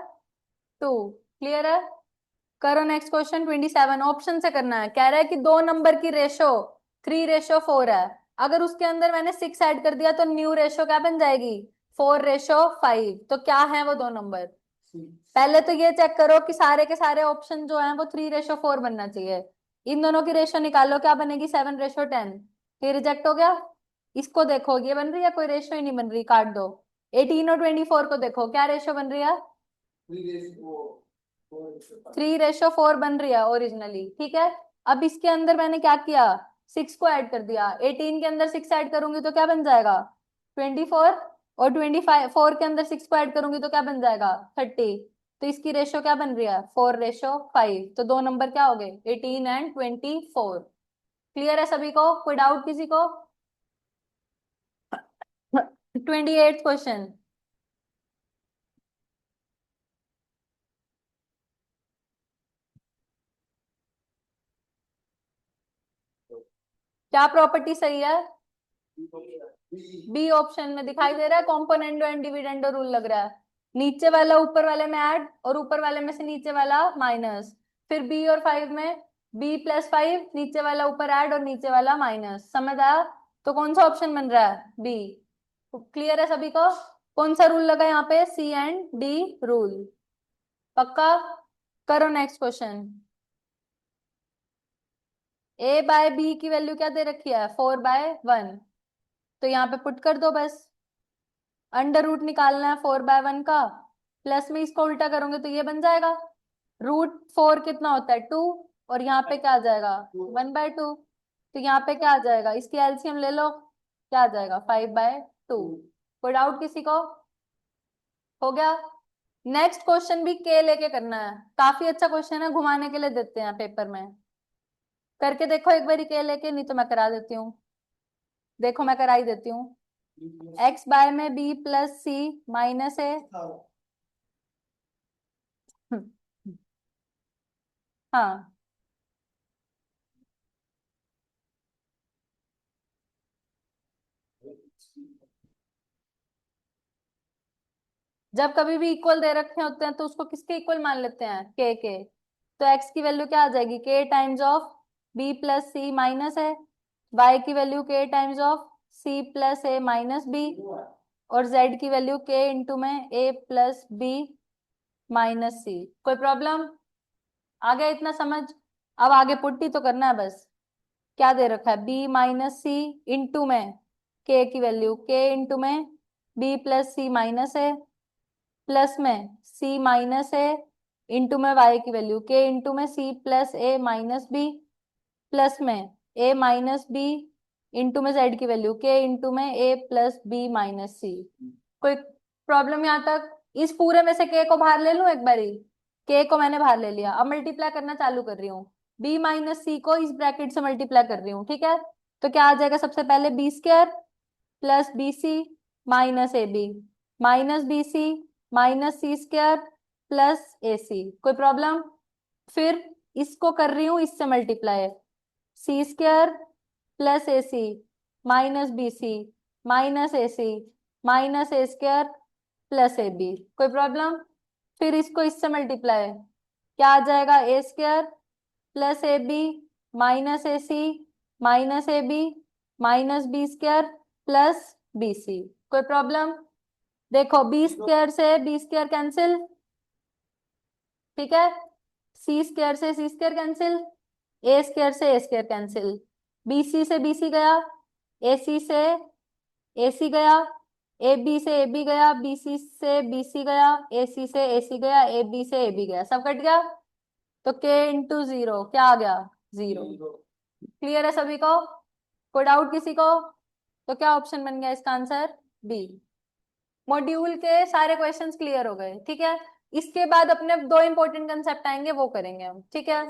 2। क्लियर है? करो नेक्स्ट क्वेश्चन। 27 ऑप्शन से करना है। कह रहा है कि दो नंबर की रेशो 3:4 है, अगर उसके अंदर मैंने 6 ऐड कर दिया तो न्यू रेशो क्या बन जाएगी? 4:5। तो क्या है वो दो नंबर? पहले तो ये चेक करो कि सारे के सारे ऑप्शन जो हैं वो 3:4 बनना चाहिए। इन दोनों की रेशो निकालो, क्या बनेगी? 7:10। ये रिजेक्ट हो गया। इसको देखो, ये बन रही है? कोई रेशो ही नहीं बन रही, काट दो। 18 और 24 को देखो, क्या रेशो बन रही है? 3:4 बन रही है ओरिजिनली। ठीक है, अब इसके अंदर मैंने क्या किया? 6 को ऐड कर दिया। 18 के अंदर 6 ऐड करूंगी तो क्या बन जाएगा? 24। और 25 के अंदर 6 को ऐड करूंगी तो क्या बन जाएगा? 30। तो इसकी रेशो क्या बन रही है? 4:5। तो दो नंबर क्या हो गए? 18 एंड 24। क्लियर है सभी को? कोई डाउट किसी को? 28 क्वेश्चन। क्या प्रॉपर्टी सही है? बी ऑप्शन में दिखाई दे रहा है, कॉम्पोनेंडो एंड डिविडेंडो रूल लग रहा है। नीचे वाला ऊपर वाले में ऐड, और ऊपर वाले में से नीचे वाला माइनस। फिर बी और 5 में b+5, नीचे वाला ऊपर ऐड और नीचे वाला माइनस। समझ आया? तो कौन सा ऑप्शन बन रहा है? बी। क्लियर है सभी को? कौन सा रूल लगा यहाँ पे? सी एंड डी रूल। पक्का? करो next question. A by B की वैल्यू क्या दे रखी है? 4/1। तो यहाँ पे पुट कर दो बस। अंडर रूट निकालना है 4/1 का, प्लस में इसको उल्टा करोगे तो ये बन जाएगा। √4 कितना होता है? 2। और यहाँ पे क्या आ जाएगा? 1/2। तो यहाँ पे क्या आ जाएगा? इसकी एलसीएम ले लो, क्या आ जाएगा? 5/2। कोई डाउट किसी को? हो गया। नेक्स्ट क्वेश्चन भी के लेके करना है, काफी अच्छा क्वेश्चन है, घुमाने के लिए देते हैं पेपर में। करके देखो एक बार के लेके, नहीं तो मैं करा देती हूँ। देखो मैं करा ही देती हूँ। x बाय में b+c माइनस ए। हाँ, जब कभी भी इक्वल दे रखे होते हैं तो उसको किसके इक्वल मान लेते हैं? के। तो x की वैल्यू क्या आ जाएगी? k times of b+c minus है। y की value k times of c+a minus b। और z की वैल्यू k इंटू में a+b माइनस सी। कोई प्रॉब्लम? आ गया इतना समझ? अब आगे पुट्टी तो करना है बस। क्या दे रखा है? बी माइनस सी इंटू में के की वैल्यू के इंटू में बी प्लस सी माइनस ए प्लस में सी माइनस ए इंटू में वाई की वैल्यू के इंटू में सी प्लस ए माइनस बी प्लस में ए माइनस बी इंटू में जेड की वैल्यू के इंटू में ए प्लस बी माइनस सी। कोई प्रॉब्लम यहाँ तक? इस पूरे में से के को बाहर ले लूं एक बारी। के को मैंने बाहर ले लिया, अब मल्टीप्लाई करना चालू कर रही हूँ। बी माइनस सी को इस ब्रैकेट से मल्टीप्लाई कर रही हूँ, ठीक है। तो क्या आ जाएगा? सबसे पहले b square plus B c minus a b minus b c minus c square plus a c. कोई प्रॉब्लम? फिर इसको कर रही हूँ इससे multiply, c square plus a c minus b c minus a c minus a square plus a b. कोई problem? फिर इसको इससे मल्टीप्लाई, क्या आ जाएगा? A square plus a b minus a c minus a b minus b square plus B C. कोई problem? देखो B square से बी स्क्वायर कैंसिल, ठीक है। सी स्क्वायर से C square cancel, A square से ए स्क्वायर कैंसिल, बीसी से BC गया, AC से एसी गया, ए बी से ए बी गया, बीसी से बीसी गया, एसी से एसी गया, ए बी से ए बी गया, सब कट गया। तो के इंटू जीरो क्या आ गया? जीरो। क्लियर है सभी को? कोई डाउट किसी को? तो क्या ऑप्शन बन गया इसका आंसर? बी। मॉड्यूल के सारे क्वेश्चंस क्लियर हो गए, ठीक है। इसके बाद अपने दो इंपॉर्टेंट कंसेप्ट आएंगे, वो करेंगे हम, ठीक है।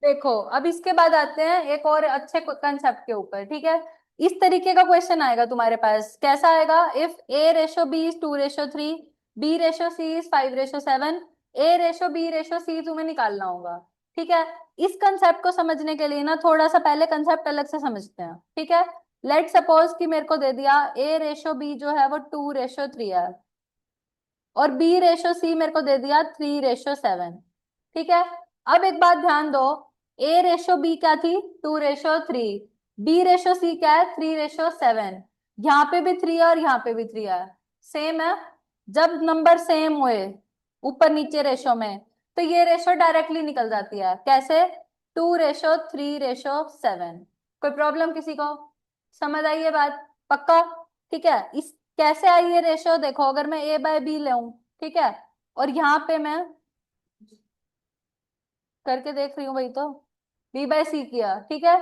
देखो अब इसके बाद आते हैं एक और अच्छे कंसेप्ट के ऊपर, ठीक है। इस तरीके का क्वेश्चन आएगा तुम्हारे पास। कैसा आएगा? If a ratio b is 2:3, b ratio c is 5:7, a ratio b ratio c तुम्हें निकालना होगा, ठीक है। इस कंसेप्ट को समझने के लिए ना थोड़ा सा पहले कंसेप्ट अलग से समझते हैं, ठीक है। लेट सपोज कि मेरे को दे दिया ए रेशो बी जो है वो 2:3 है, और बी रेशो सी मेरे को दे दिया 3:7, ठीक है। अब एक बात ध्यान दो, ए रेशो बी क्या थी? 2:3, बी रेशो सी क्या है? 3:7। यहाँ पे भी 3 और यहाँ पे भी 3 है, सेम है। जब नंबर सेम हुए ऊपर नीचे रेशो में, तो ये रेशो डायरेक्टली निकल जाती है। कैसे? 2:3:7। कोई प्रॉब्लम किसी को? समझ आई ये बात? पक्का? ठीक है। इस कैसे आई ये रेशो? देखो अगर मैं ए बाय बी लूं, ठीक है, और यहाँ पे मैं करके देख रही हूँ भाई, तो बी बाय सी किया, ठीक है।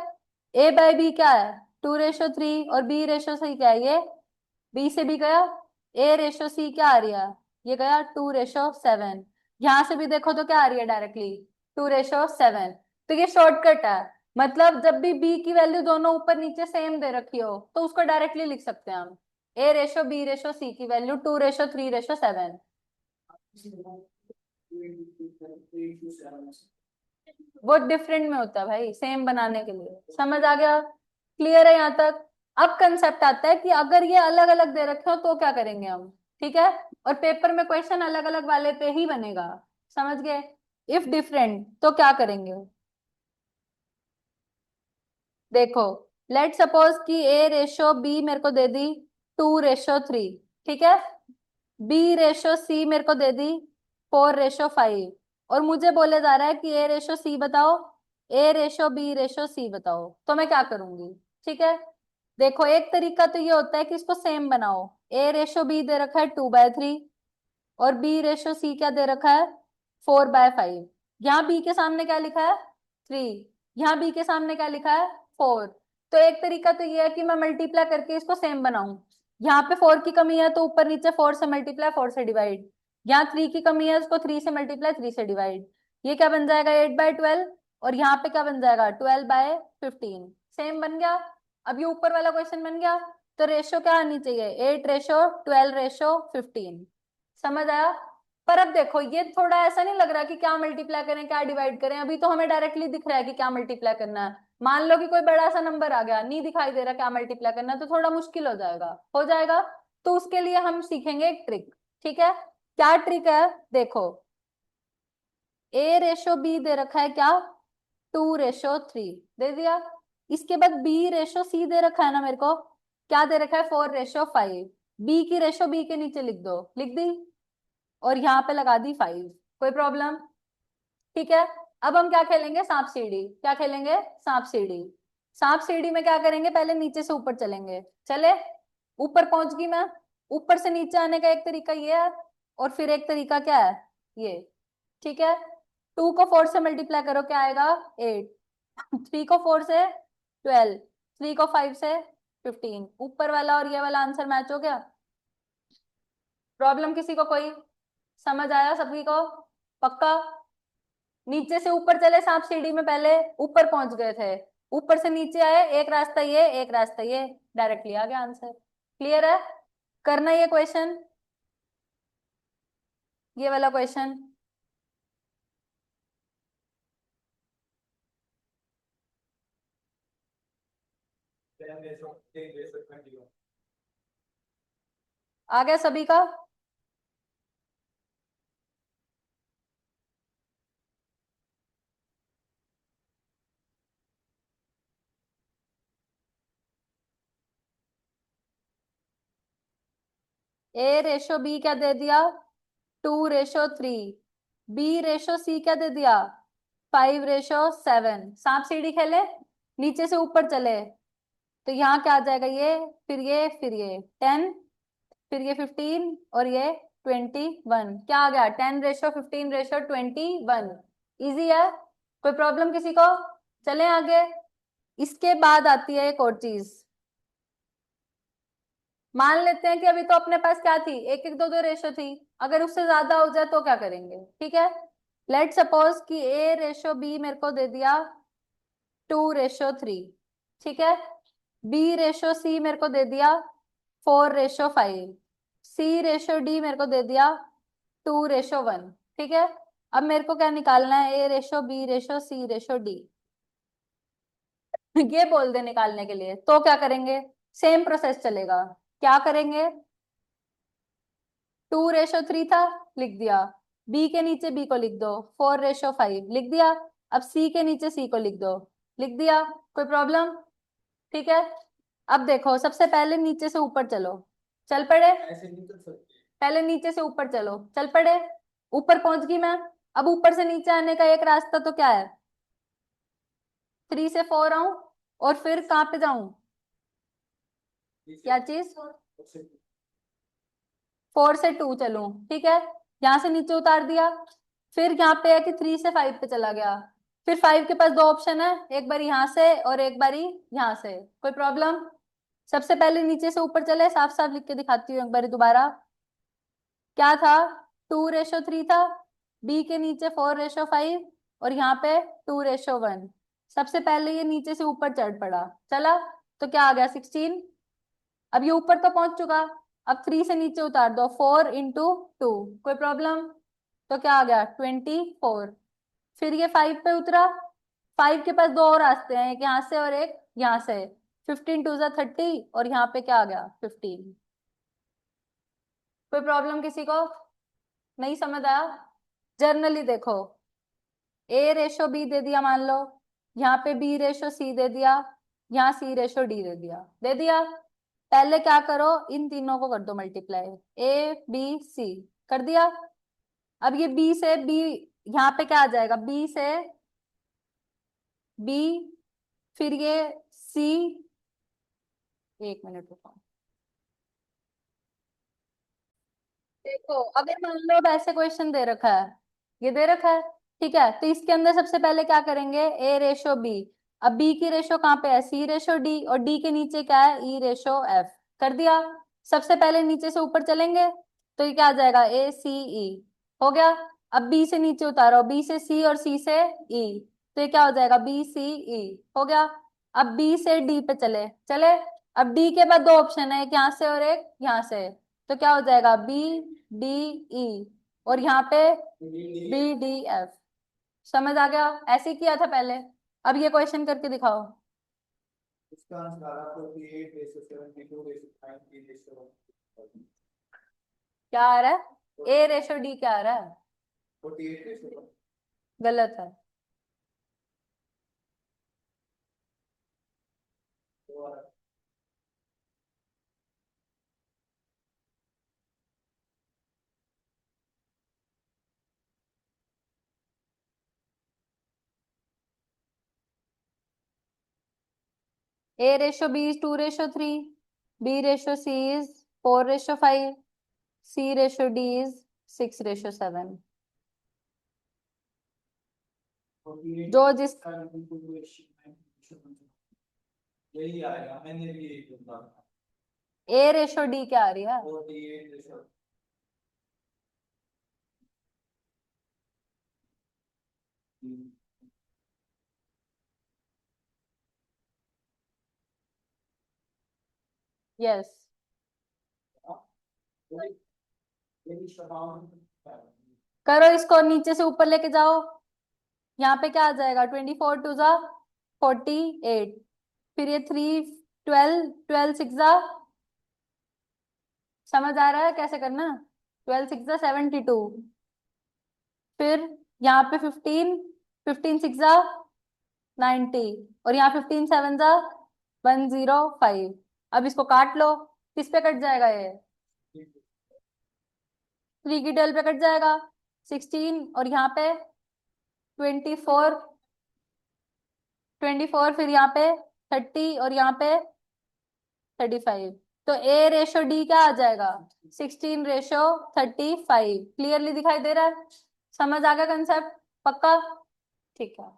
ए बाय बी क्या है? 2:3, और बी रेशो सी क्या है? ये बी से भी गया, ए रेशो सी क्या आ रही है? ये गया 2:7। यहां से भी देखो तो क्या आ रही है डायरेक्टली? 2:7। तो ये शॉर्टकट है। मतलब जब भी बी की वैल्यू दोनों ऊपर नीचे सेम दे रखी हो तो उसको डायरेक्टली लिख सकते हैं हम। ए रेशो बी रेशो सी की वैल्यू 2:3:7। वो डिफरेंट में होता है भाई, सेम बनाने के लिए। समझ आ गया? क्लियर है यहाँ तक? अब कंसेप्ट आता है कि अगर ये अलग अलग दे रखे हो तो क्या करेंगे हम, ठीक है। और पेपर में क्वेश्चन अलग अलग वाले पे ही बनेगा, समझ गए। इफ डिफरेंट तो क्या करेंगे? देखो लेट सपोज कि ए रेशो बी मेरे को दे दी 2:3, ठीक है। बी रेशो सी मेरे को दे दी 4:5, और मुझे बोले जा रहा है कि ए रेशो सी बताओ, ए रेशो बी रेशो सी बताओ। तो मैं क्या करूंगी? ठीक है। देखो एक तरीका तो ये होता है कि इसको सेम बनाओ। ए रेशो बी दे रखा है 2/3, और बी रेशो सी क्या दे रखा है? 4/5। यहाँ बी के सामने क्या लिखा है? 3। यहाँ बी के सामने क्या लिखा है? 4। तो एक तरीका तो ये है कि मैं मल्टीप्लाई करके इसको सेम बनाऊं। यहाँ पे 4 की कमी है तो ऊपर नीचे 4 से मल्टीप्लाई 4 से डिवाइड। यहाँ 3 की कमी है उसको 3 से मल्टीप्लाई 3 से डिवाइड। ये क्या बन जाएगा? 8/12। और यहाँ पे क्या बन जाएगा? 12/15। सेम बन गया। अब ये ऊपर वाला क्वेश्चन बन गया। तो रेशो क्या आनी चाहिए? 8:12:15। समझ आया? पर अब देखो ये थोड़ा ऐसा नहीं लग रहा कि क्या मल्टीप्लाई करें क्या डिवाइड करें। अभी तो हमें डायरेक्टली दिख रहा है कि क्या मल्टीप्लाई करना है। मान लो कि कोई बड़ा सा नंबर आ गया, नहीं दिखाई दे रहा क्या मल्टीप्लाई करना है, तो थोड़ा मुश्किल हो जाएगा। हो जाएगा। तो उसके लिए हम सीखेंगे एक ट्रिक, ठीक है। क्या ट्रिक है? देखो ए रेशो बी दे रखा है क्या? 2:3 दे दिया। इसके बाद बी रेशो सी दे रखा है ना मेरे को, क्या दे रखा है? 4:5। बी की रेशो बी के नीचे लिख दो, लिख दी, और यहाँ पे लगा दी 5। कोई प्रॉब्लम? ठीक है। अब हम क्या खेलेंगे, सांप सीढ़ी। क्या खेलेंगे? सांप सीढ़ी। सांप सीढ़ी में क्या करेंगे, पहले नीचे से ऊपर चलेंगे। चले, ऊपर पहुंच गई मैं। ऊपर से नीचे आने का एक तरीका ये है, और फिर एक तरीका क्या है, ये। ठीक है। 2 को 4 से मल्टीप्लाई करो, क्या आएगा? 8। 3 को 4 से 12। 3 को 5 से 15। ऊपर वाला और ये वाला आंसर मैच हो गया। प्रॉब्लम किसी को कोई? समझ आया सभी को? पक्का? नीचे से ऊपर चले सांप सीढ़ी में, पहले ऊपर पहुंच गए थे, ऊपर से नीचे आए, एक रास्ता ये, एक रास्ता ये, डायरेक्टली आ गया आंसर। क्लियर है? करना ये क्वेश्चन, ये वाला क्वेश्चन। Then ratio 10 ratio 21. आ गया सभी का? ए रेशो बी क्या दे दिया? 2:3। बी रेशो सी क्या दे दिया? 5:7। सांप सीढ़ी खेले, नीचे से ऊपर चले, तो यहाँ क्या आ जाएगा, ये फिर ये फिर ये 10, फिर ये 15 और ये 21। क्या आ गया? 10:15:21। इजी है? कोई प्रॉब्लम किसी को? चलें आगे। इसके बाद आती है एक और चीज। मान लेते हैं कि अभी तो अपने पास क्या थी, 1 1 2 2 रेशो थी। अगर उससे ज्यादा हो जाए तो क्या करेंगे? ठीक है। लेट सपोज कि ए रेशो बी मेरे को दे दिया 2:3। ठीक है। बी रेशो सी मेरे को दे दिया 4:5। सी रेशो डी मेरे को दे दिया 2:1। ठीक है। अब मेरे को क्या निकालना है, a ratio b ratio C ratio D. ये बोल दे निकालने के लिए, तो क्या करेंगे? सेम प्रोसेस चलेगा। क्या करेंगे? 2:3 था, लिख दिया। बी के नीचे बी को लिख दो, 4:5 लिख दिया। अब सी के नीचे सी को लिख दो, लिख दिया। कोई प्रॉब्लम? ठीक है। अब देखो, सबसे पहले नीचे से ऊपर चलो, चल पड़े। ऐसे नहीं कर सकते। पहले नीचे से ऊपर चलो, चल पड़े। ऊपर पहुंच गई मैं। अब ऊपर से नीचे आने का एक रास्ता तो क्या है, 3 से 4 आऊं, और फिर कहाँ पे जाऊं? क्या चीज? 4 से 2 चलूं। ठीक है। यहां से नीचे उतार दिया। फिर यहाँ पे है कि 3 से 5 पे चला गया। फिर 5 के पास दो ऑप्शन है, एक बारी यहाँ से और एक बारी यहाँ से। कोई प्रॉब्लम? सबसे पहले नीचे से ऊपर चले, साफ साफ लिख के दिखाती हूँ एक बारी दोबारा। क्या था? 2:3 था, बी के नीचे 4:5, और यहाँ पे 2:1। सबसे पहले ये नीचे से ऊपर चढ़ पड़ा, चला, तो क्या आ गया? 16। अब ये ऊपर तो पहुंच चुका। अब 3 से नीचे उतार दो, 4 × 2। कोई प्रॉब्लम? तो क्या आ गया? 24। फिर ये 5 पे उतरा। 5 के पास दो और रास्ते हैं, एक यहाँ से और एक यहाँ से। 15 × 2 = 30, और यहाँ पे क्या आ गया? 15। कोई प्रॉब्लम किसी को? नहीं समझ आया? जर्नली देखो, ए रेशो बी दे दिया मान लो, यहाँ पे बी रेशो सी दे दिया, यहाँ सी रेशो डी दे दिया, दे दिया। पहले क्या करो, इन तीनों को कर दो मल्टीप्लाई, ए बी सी कर दिया। अब ये बी से बी, यहाँ पे क्या आ जाएगा, बी से बी, फिर ये सी। एक मिनट रुको। देखो, अगर मान लो अब ऐसे क्वेश्चन दे रखा है, ये दे रखा है, ठीक है, तो इसके अंदर सबसे पहले क्या करेंगे, ए रेशो बी। अब बी की रेशो कहाँ पे है, सी रेशो डी, और डी के नीचे क्या है, ई रेशो एफ। कर दिया। सबसे पहले नीचे से ऊपर चलेंगे, तो ये क्या आ जाएगा, ए सी ई। हो गया। अब बी से नीचे उतारो, बी से सी और सी से ई, तो ये क्या हो जाएगा, बी सी ई। हो गया। अब बी से डी पे चले, चले। अब डी के बाद दो ऑप्शन है, एक यहाँ से और एक यहाँ से, तो क्या हो जाएगा, बी डी ई, और यहाँ पे बी डी एफ। समझ आ गया? ऐसे ही किया था पहले। अब ये क्वेश्चन करके दिखाओ। इसका आंसर आ रहा है 48 रेशो 72 रेशो 90 रेशो क्या आ रहा है, ए रेशो डी क्या आ रहा है? 48 रेशो। गलत है। A ratio B is 2:3, B ratio C is 4:5, C ratio D is 6:7. जो जिस यही आएगा, मैंने भी यही बोला। A ratio D क्या आ रही है? 48 रेशो। यस। करो इसको, नीचे से ऊपर लेके जाओ। यहाँ पे क्या आ जाएगा? 24 2 जा 48, फिर ये 3 12 12 6 जा, समझ आ रहा है कैसे करना? 12 6 जा 72, फिर यहाँ पे 15 15 6 जा 90, और यहाँ 15 7 जा 105। अब इसको काट लो, किस पे कट जाएगा ये? 3 की 12 पे कट जाएगा, 16, और यहाँ पे 24 24, फिर यहाँ पे 30, और यहाँ पे 35। तो ए रेशो डी क्या आ जाएगा? 16:35। क्लियरली दिखाई दे रहा है? समझ आ गया कंसेप्ट? पक्का? ठीक है।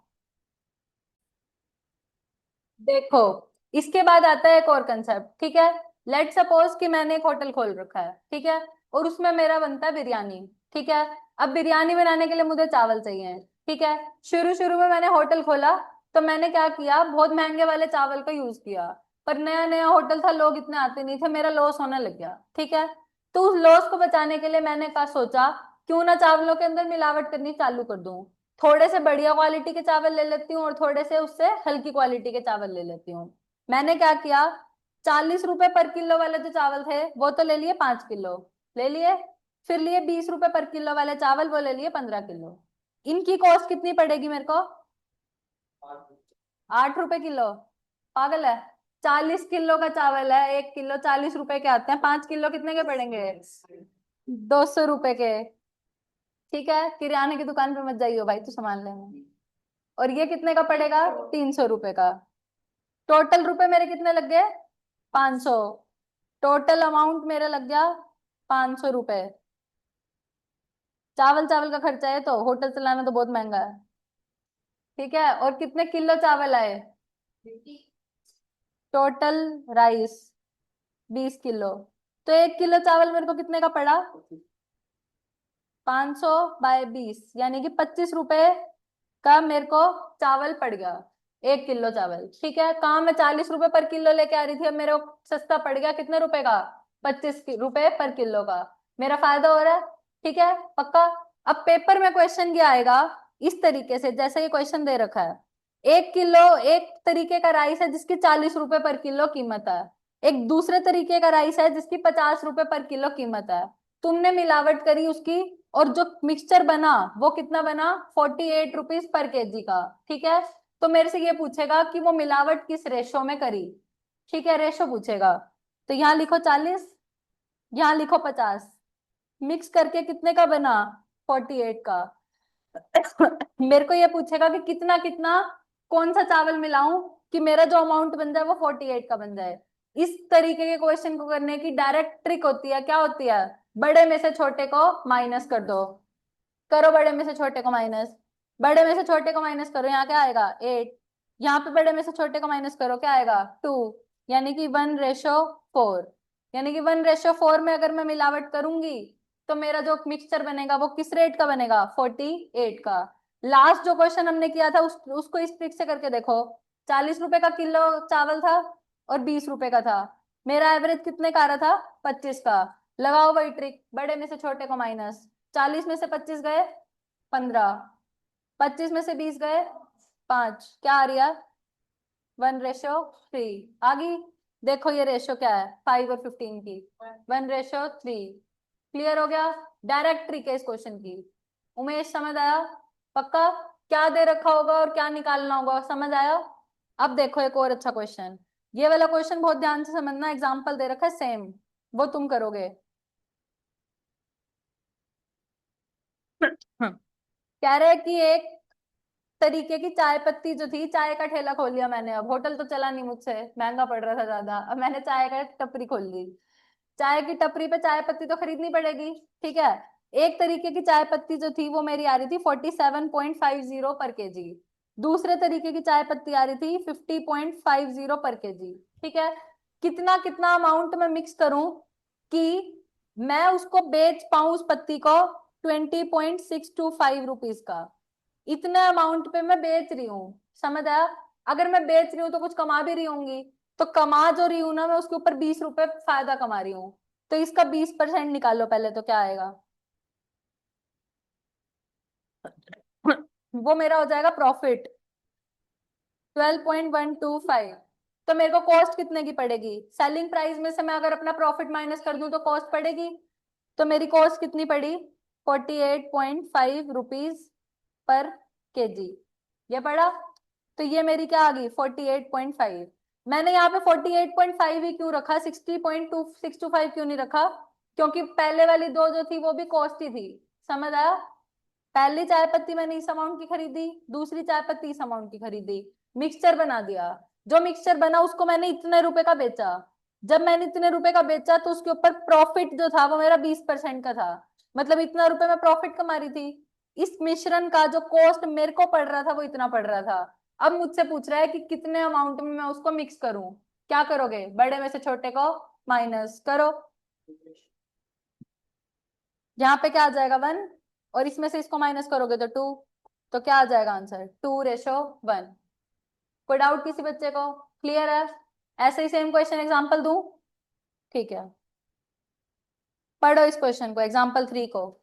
देखो, इसके बाद आता है एक और कंसेप्ट, ठीक है। लेट सपोज कि मैंने एक होटल खोल रखा है, ठीक है, और उसमें मेरा बनता है बिरयानी, ठीक है। अब बिरयानी बनाने के लिए मुझे चावल चाहिए, ठीक है। शुरू शुरू में मैंने होटल खोला, तो मैंने क्या किया, बहुत महंगे वाले चावल का यूज किया। पर नया नया होटल था, लोग इतने आते नहीं थे, मेरा लॉस होने लग गया, ठीक है। तो उस लॉस को बचाने के लिए मैंने कहा, सोचा क्यों ना चावलों के अंदर मिलावट करनी चालू कर दूं। थोड़े से बढ़िया क्वालिटी के चावल ले लेती हूँ और थोड़े से उससे हल्की क्वालिटी के चावल ले लेती हूँ। मैंने क्या किया, 40 रुपए पर किलो वाले जो चावल थे वो तो ले लिए, 5 किलो ले लिए। फिर लिए 20 रुपए पर किलो वाले चावल, वो ले लिए 15 किलो। इनकी कॉस्ट कितनी पड़ेगी मेरे को? 8 रुपए किलो। पागल है? 40 किलो का चावल है, 1 किलो 40 रुपए के आते हैं, 5 किलो कितने के पड़ेंगे? 200 रुपए के। ठीक है, किराने की दुकान पे मत जाइयो भाई, तू सामान लेना। और ये कितने का पड़ेगा? 300 रुपए का। टोटल रुपए मेरे कितने लग गए? 500। टोटल अमाउंट मेरा लग गया 500 रुपए। चावल चावल का खर्चा है, तो होटल चलाना तो बहुत महंगा है, ठीक है। और कितने किलो चावल आए? Total rice 20 kilo. तो 1 किलो चावल मेरे को कितने का पड़ा? 500/20, यानी कि 25 रुपए का मेरे को चावल पड़ गया। 1 किलो चावल, ठीक है। कहाँ मैं 40 रुपए पर किलो लेके आ रही थी, अब मेरे को सस्ता पड़ गया कितने रुपए का? 25 रुपए पर किलो का। मेरा फायदा हो रहा है, ठीक है। पक्का? अब पेपर में क्वेश्चन क्या आएगा, इस तरीके से जैसे ये क्वेश्चन दे रखा है। 1 किलो, एक तरीके का राइस है जिसकी 40 रुपए पर किलो कीमत है। एक दूसरे तरीके का राइस है जिसकी 50 रुपए पर किलो कीमत है। तुमने मिलावट करी उसकी, और जो मिक्सचर बना वो कितना बना? 48 रुपीज पर केजी का, ठीक है। तो मेरे से ये पूछेगा कि वो मिलावट किस रेशो में करी, ठीक है, रेशो पूछेगा। तो यहाँ लिखो 40, यहाँ लिखो 50, मिक्स करके कितने का बना? 48 का। मेरे को ये पूछेगा कि कितना कितना, कौन सा चावल मिलाऊं कि मेरा जो अमाउंट बन जाए वो 48 का बन जाए। इस तरीके के क्वेश्चन को करने की डायरेक्ट ट्रिक होती है, क्या होती है? बड़े में से छोटे को माइनस कर दो। करो बड़े में से छोटे को माइनस। बड़े में से छोटे को माइनस करो, यहाँ क्या आएगा? 8। यहाँ पे बड़े में से छोटे को माइनस करो, क्या आएगा? 2। यानी कि 1:4। यानी कि 1:4 में अगर मैं मिलावट करूंगी तो मेरा जो मिक्सचर बनेगा वो किस रेट का बनेगा? 48 का। लास्ट जो क्वेश्चन हमने किया था उसको इस ट्रिक से करके देखो। 40 रुपए का किलो चावल था और 20 रुपए का था। मेरा एवरेज कितने का आ रहा था? 25 का। लगाओ वही ट्रिक, बड़े में से छोटे को माइनस। 40 में से 25 गए, 15। 25 में से 20 गए, 5। क्या आ रही है? 1:3 आ गई। देखो ये रेशो क्या है, 5 और 15 की, 1:3। क्लियर हो गया? डायरेक्ट ट्रिक है इस क्वेश्चन की। उमेश समझ आया? पक्का? क्या दे रखा होगा और क्या निकालना होगा, समझ आया? अब देखो एक और अच्छा क्वेश्चन। ये वाला क्वेश्चन बहुत ध्यान से समझना, एग्जाम्पल दे रखा है सेम, वो तुम करोगे। कह रहे हैं कि एक तरीके की चाय पत्ती जो थी, चाय का ठेला खोल लिया मैंने, अब होटल तो चला नहीं मुझसे, महंगा पड़ रहा था ज्यादा, अब मैंने चाय का टपरी खोल ली। चाय की टपरी पे चाय पत्ती तो खरीदनी पड़ेगी, ठीक है। एक तरीके की चाय पत्ती जो थी वो मेरी आ रही थी 47.50 पर केजी, दूसरे तरीके की चाय पत्ती आ रही थी 50.50 पर केजी, ठीक है। कितना कितना अमाउंट में मिक्स करूं कि मैं उसको बेच पाऊं उस पत्ती को 20.625 रुपीज का, इतने अमाउंट पे मैं बेच रही हूँ, समझ आया। अगर मैं बेच रही हूँ तो कुछ कमा भी रही होंगी, तो कमा जो रही हूँ ना मैं, उसके ऊपर 20 रुपए फायदा कमा रही हूँ, तो इसका 20% निकालो पहले, तो क्या आएगा? वो मेरा हो जाएगा प्रॉफिट 12.125। तो मेरे को कॉस्ट कितने की पड़ेगी? सेलिंग प्राइस में से मैं अगर अपना प्रॉफिट माइनस कर दूं तो कॉस्ट पड़ेगी, तो मेरी कॉस्ट कितनी पड़ी? 48.5 रुपीज पर केजी, ये पड़ा। तो ये मेरी क्या आ गई? 48.5। मैंने यहाँ पे 48.5 ही क्यों रखा, 60.2625 क्यों नहीं रखा? क्योंकि पहले वाली दो जो थी वो भी कॉस्ट ही थी, समझ आया। पहली चाय पत्ती मैंने इस अमाउंट की खरीदी, दूसरी चाय पत्ती इस अमाउंट की खरीदी, मिक्सचर बना दिया। जो मिक्सचर बना उसको मैंने इतने रुपए का बेचा, जब मैंने इतने रुपए का बेचा तो उसके ऊपर प्रॉफिट जो था वो मेरा 20% का था, मतलब इतना रुपए मैं प्रॉफिट कमा रही थी। इस मिश्रण का जो कॉस्ट मेरे को पड़ रहा था वो इतना पड़ रहा था। अब मुझसे पूछ रहा है कि कितने अमाउंट में मैं उसको मिक्स करूं। क्या करोगे? बड़े में से छोटे को माइनस करो, यहाँ पे क्या आ जाएगा? 1, और इसमें से इसको माइनस करोगे तो 2, तो क्या आ जाएगा आंसर? 2:1। कोई डाउट किसी बच्चे को? क्लियर है? ऐसे ही सेम क्वेश्चन एग्जांपल दूं? ठीक है, पढ़ो इस क्वेश्चन को, एग्जांपल 3 को।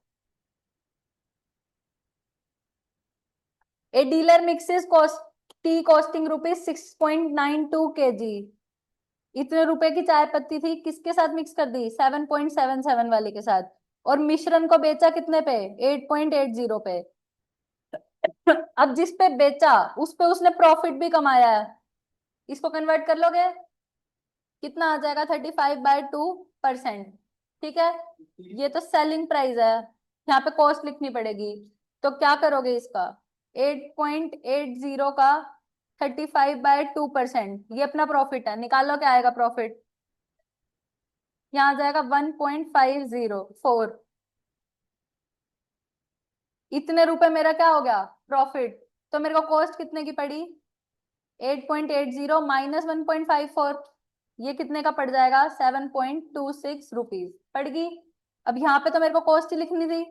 A dealer mixes cost T costing rupees 6.92 kg, इतने रुपए की चाय पत्ती थी, किसके साथ मिक्स कर दी? 7.77 वाले के साथ, और मिश्रण को बेचा कितने पे? 8.80 पे। अब जिस पे बेचा उस पे उसने प्रॉफिट भी कमाया है, इसको कन्वर्ट कर लोगे, कितना आ जाएगा? 35/2%, ठीक है। ये तो सेलिंग प्राइस है, यहाँ पे कॉस्ट लिखनी पड़ेगी, तो क्या करोगे इसका? 8.80 का 35/2%, ये अपना प्रॉफिट है, निकालो क्या आएगा प्रॉफिट। यहाँ आ जाएगा 1.504। इतने रुपए मेरा क्या हो गया? प्रॉफिट। तो मेरे को कॉस्ट कितने की पड़ी? 8.80 माइनस 1.54, ये कितने का पड़ जाएगा? 7.26 रुपीज पड़ गई। अब यहाँ पे तो मेरे को कॉस्ट ही लिखनी थी,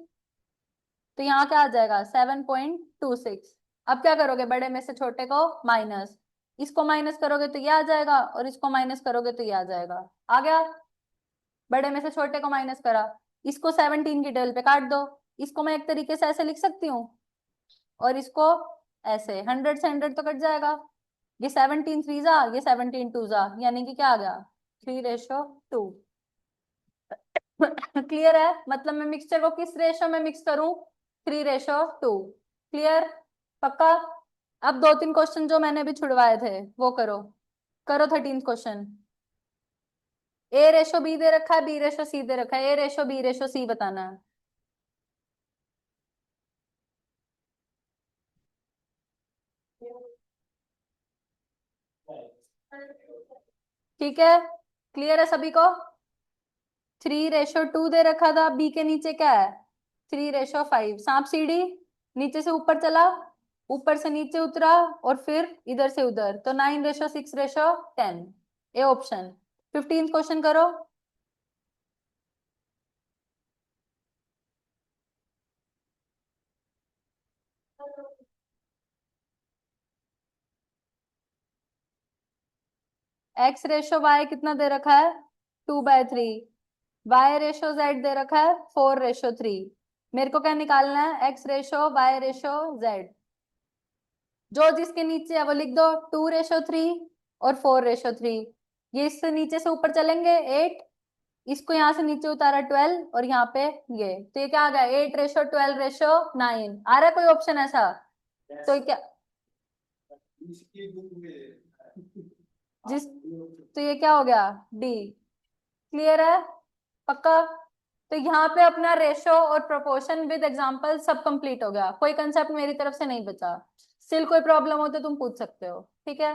तो यहाँ क्या आ जाएगा? 7.26। अब क्या करोगे? बड़े में से छोटे को माइनस, इसको माइनस करोगे तो ये आ जाएगा, और इसको माइनस करोगे तो ये आ जाएगा। आ गया? बड़े में से छोटे को माइनस करा, इसको 17 की टेबल पे काट दो, इसको मैं एक तरीके से ऐसे लिख सकती हूँ, और इसको ऐसे, 100 से 100 तो कट जाएगा, ये 17 3 जा, ये 17 2 जा, यानी कि क्या आ गया? 3:2। क्लियर है? मतलब मैं मिक्सचर को किस रेशो में मिक्स करूं? 3:2। क्लियर? पक्का? अब 2-3 क्वेश्चन जो मैंने भी छुड़वाए थे वो करो। करो 13 क्वेश्चन। A:B दे रखा है, B:C दे रखा है, A:B:C बताना है। ठीक है, क्लियर है सभी को? 3:2 दे रखा था, बी के नीचे क्या है? 3:5। सांप सीढ़ी, नीचे से ऊपर चला, ऊपर से नीचे उतरा, और फिर इधर से उधर, तो 9:6:10, ए ऑप्शन। 15 क्वेश्चन करो। X:Y कितना दे रखा है? 2/3। Y:Z दे रखा है 4:3। मेरे को क्या निकालना है? X:Y:Z। जो जिसके नीचे है वो लिख दो, 2:3 और 4:3। ये इससे नीचे से ऊपर चलेंगे 8, इसको यहाँ से नीचे उतारा 12, और यहाँ पे ये, तो ये क्या आ गया? 8:12:9। आ रहा है कोई ऑप्शन ऐसा? तो ये क्या, इसकी बुक में जिस, तो ये क्या हो गया? डी। क्लियर है? पक्का? तो यहाँ पे अपना रेशो और प्रोपोर्शन विद एग्जांपल सब कंप्लीट हो गया, कोई कंसेप्ट मेरी तरफ से नहीं बचा। स्टिल कोई प्रॉब्लम हो तो तुम पूछ सकते हो, ठीक है।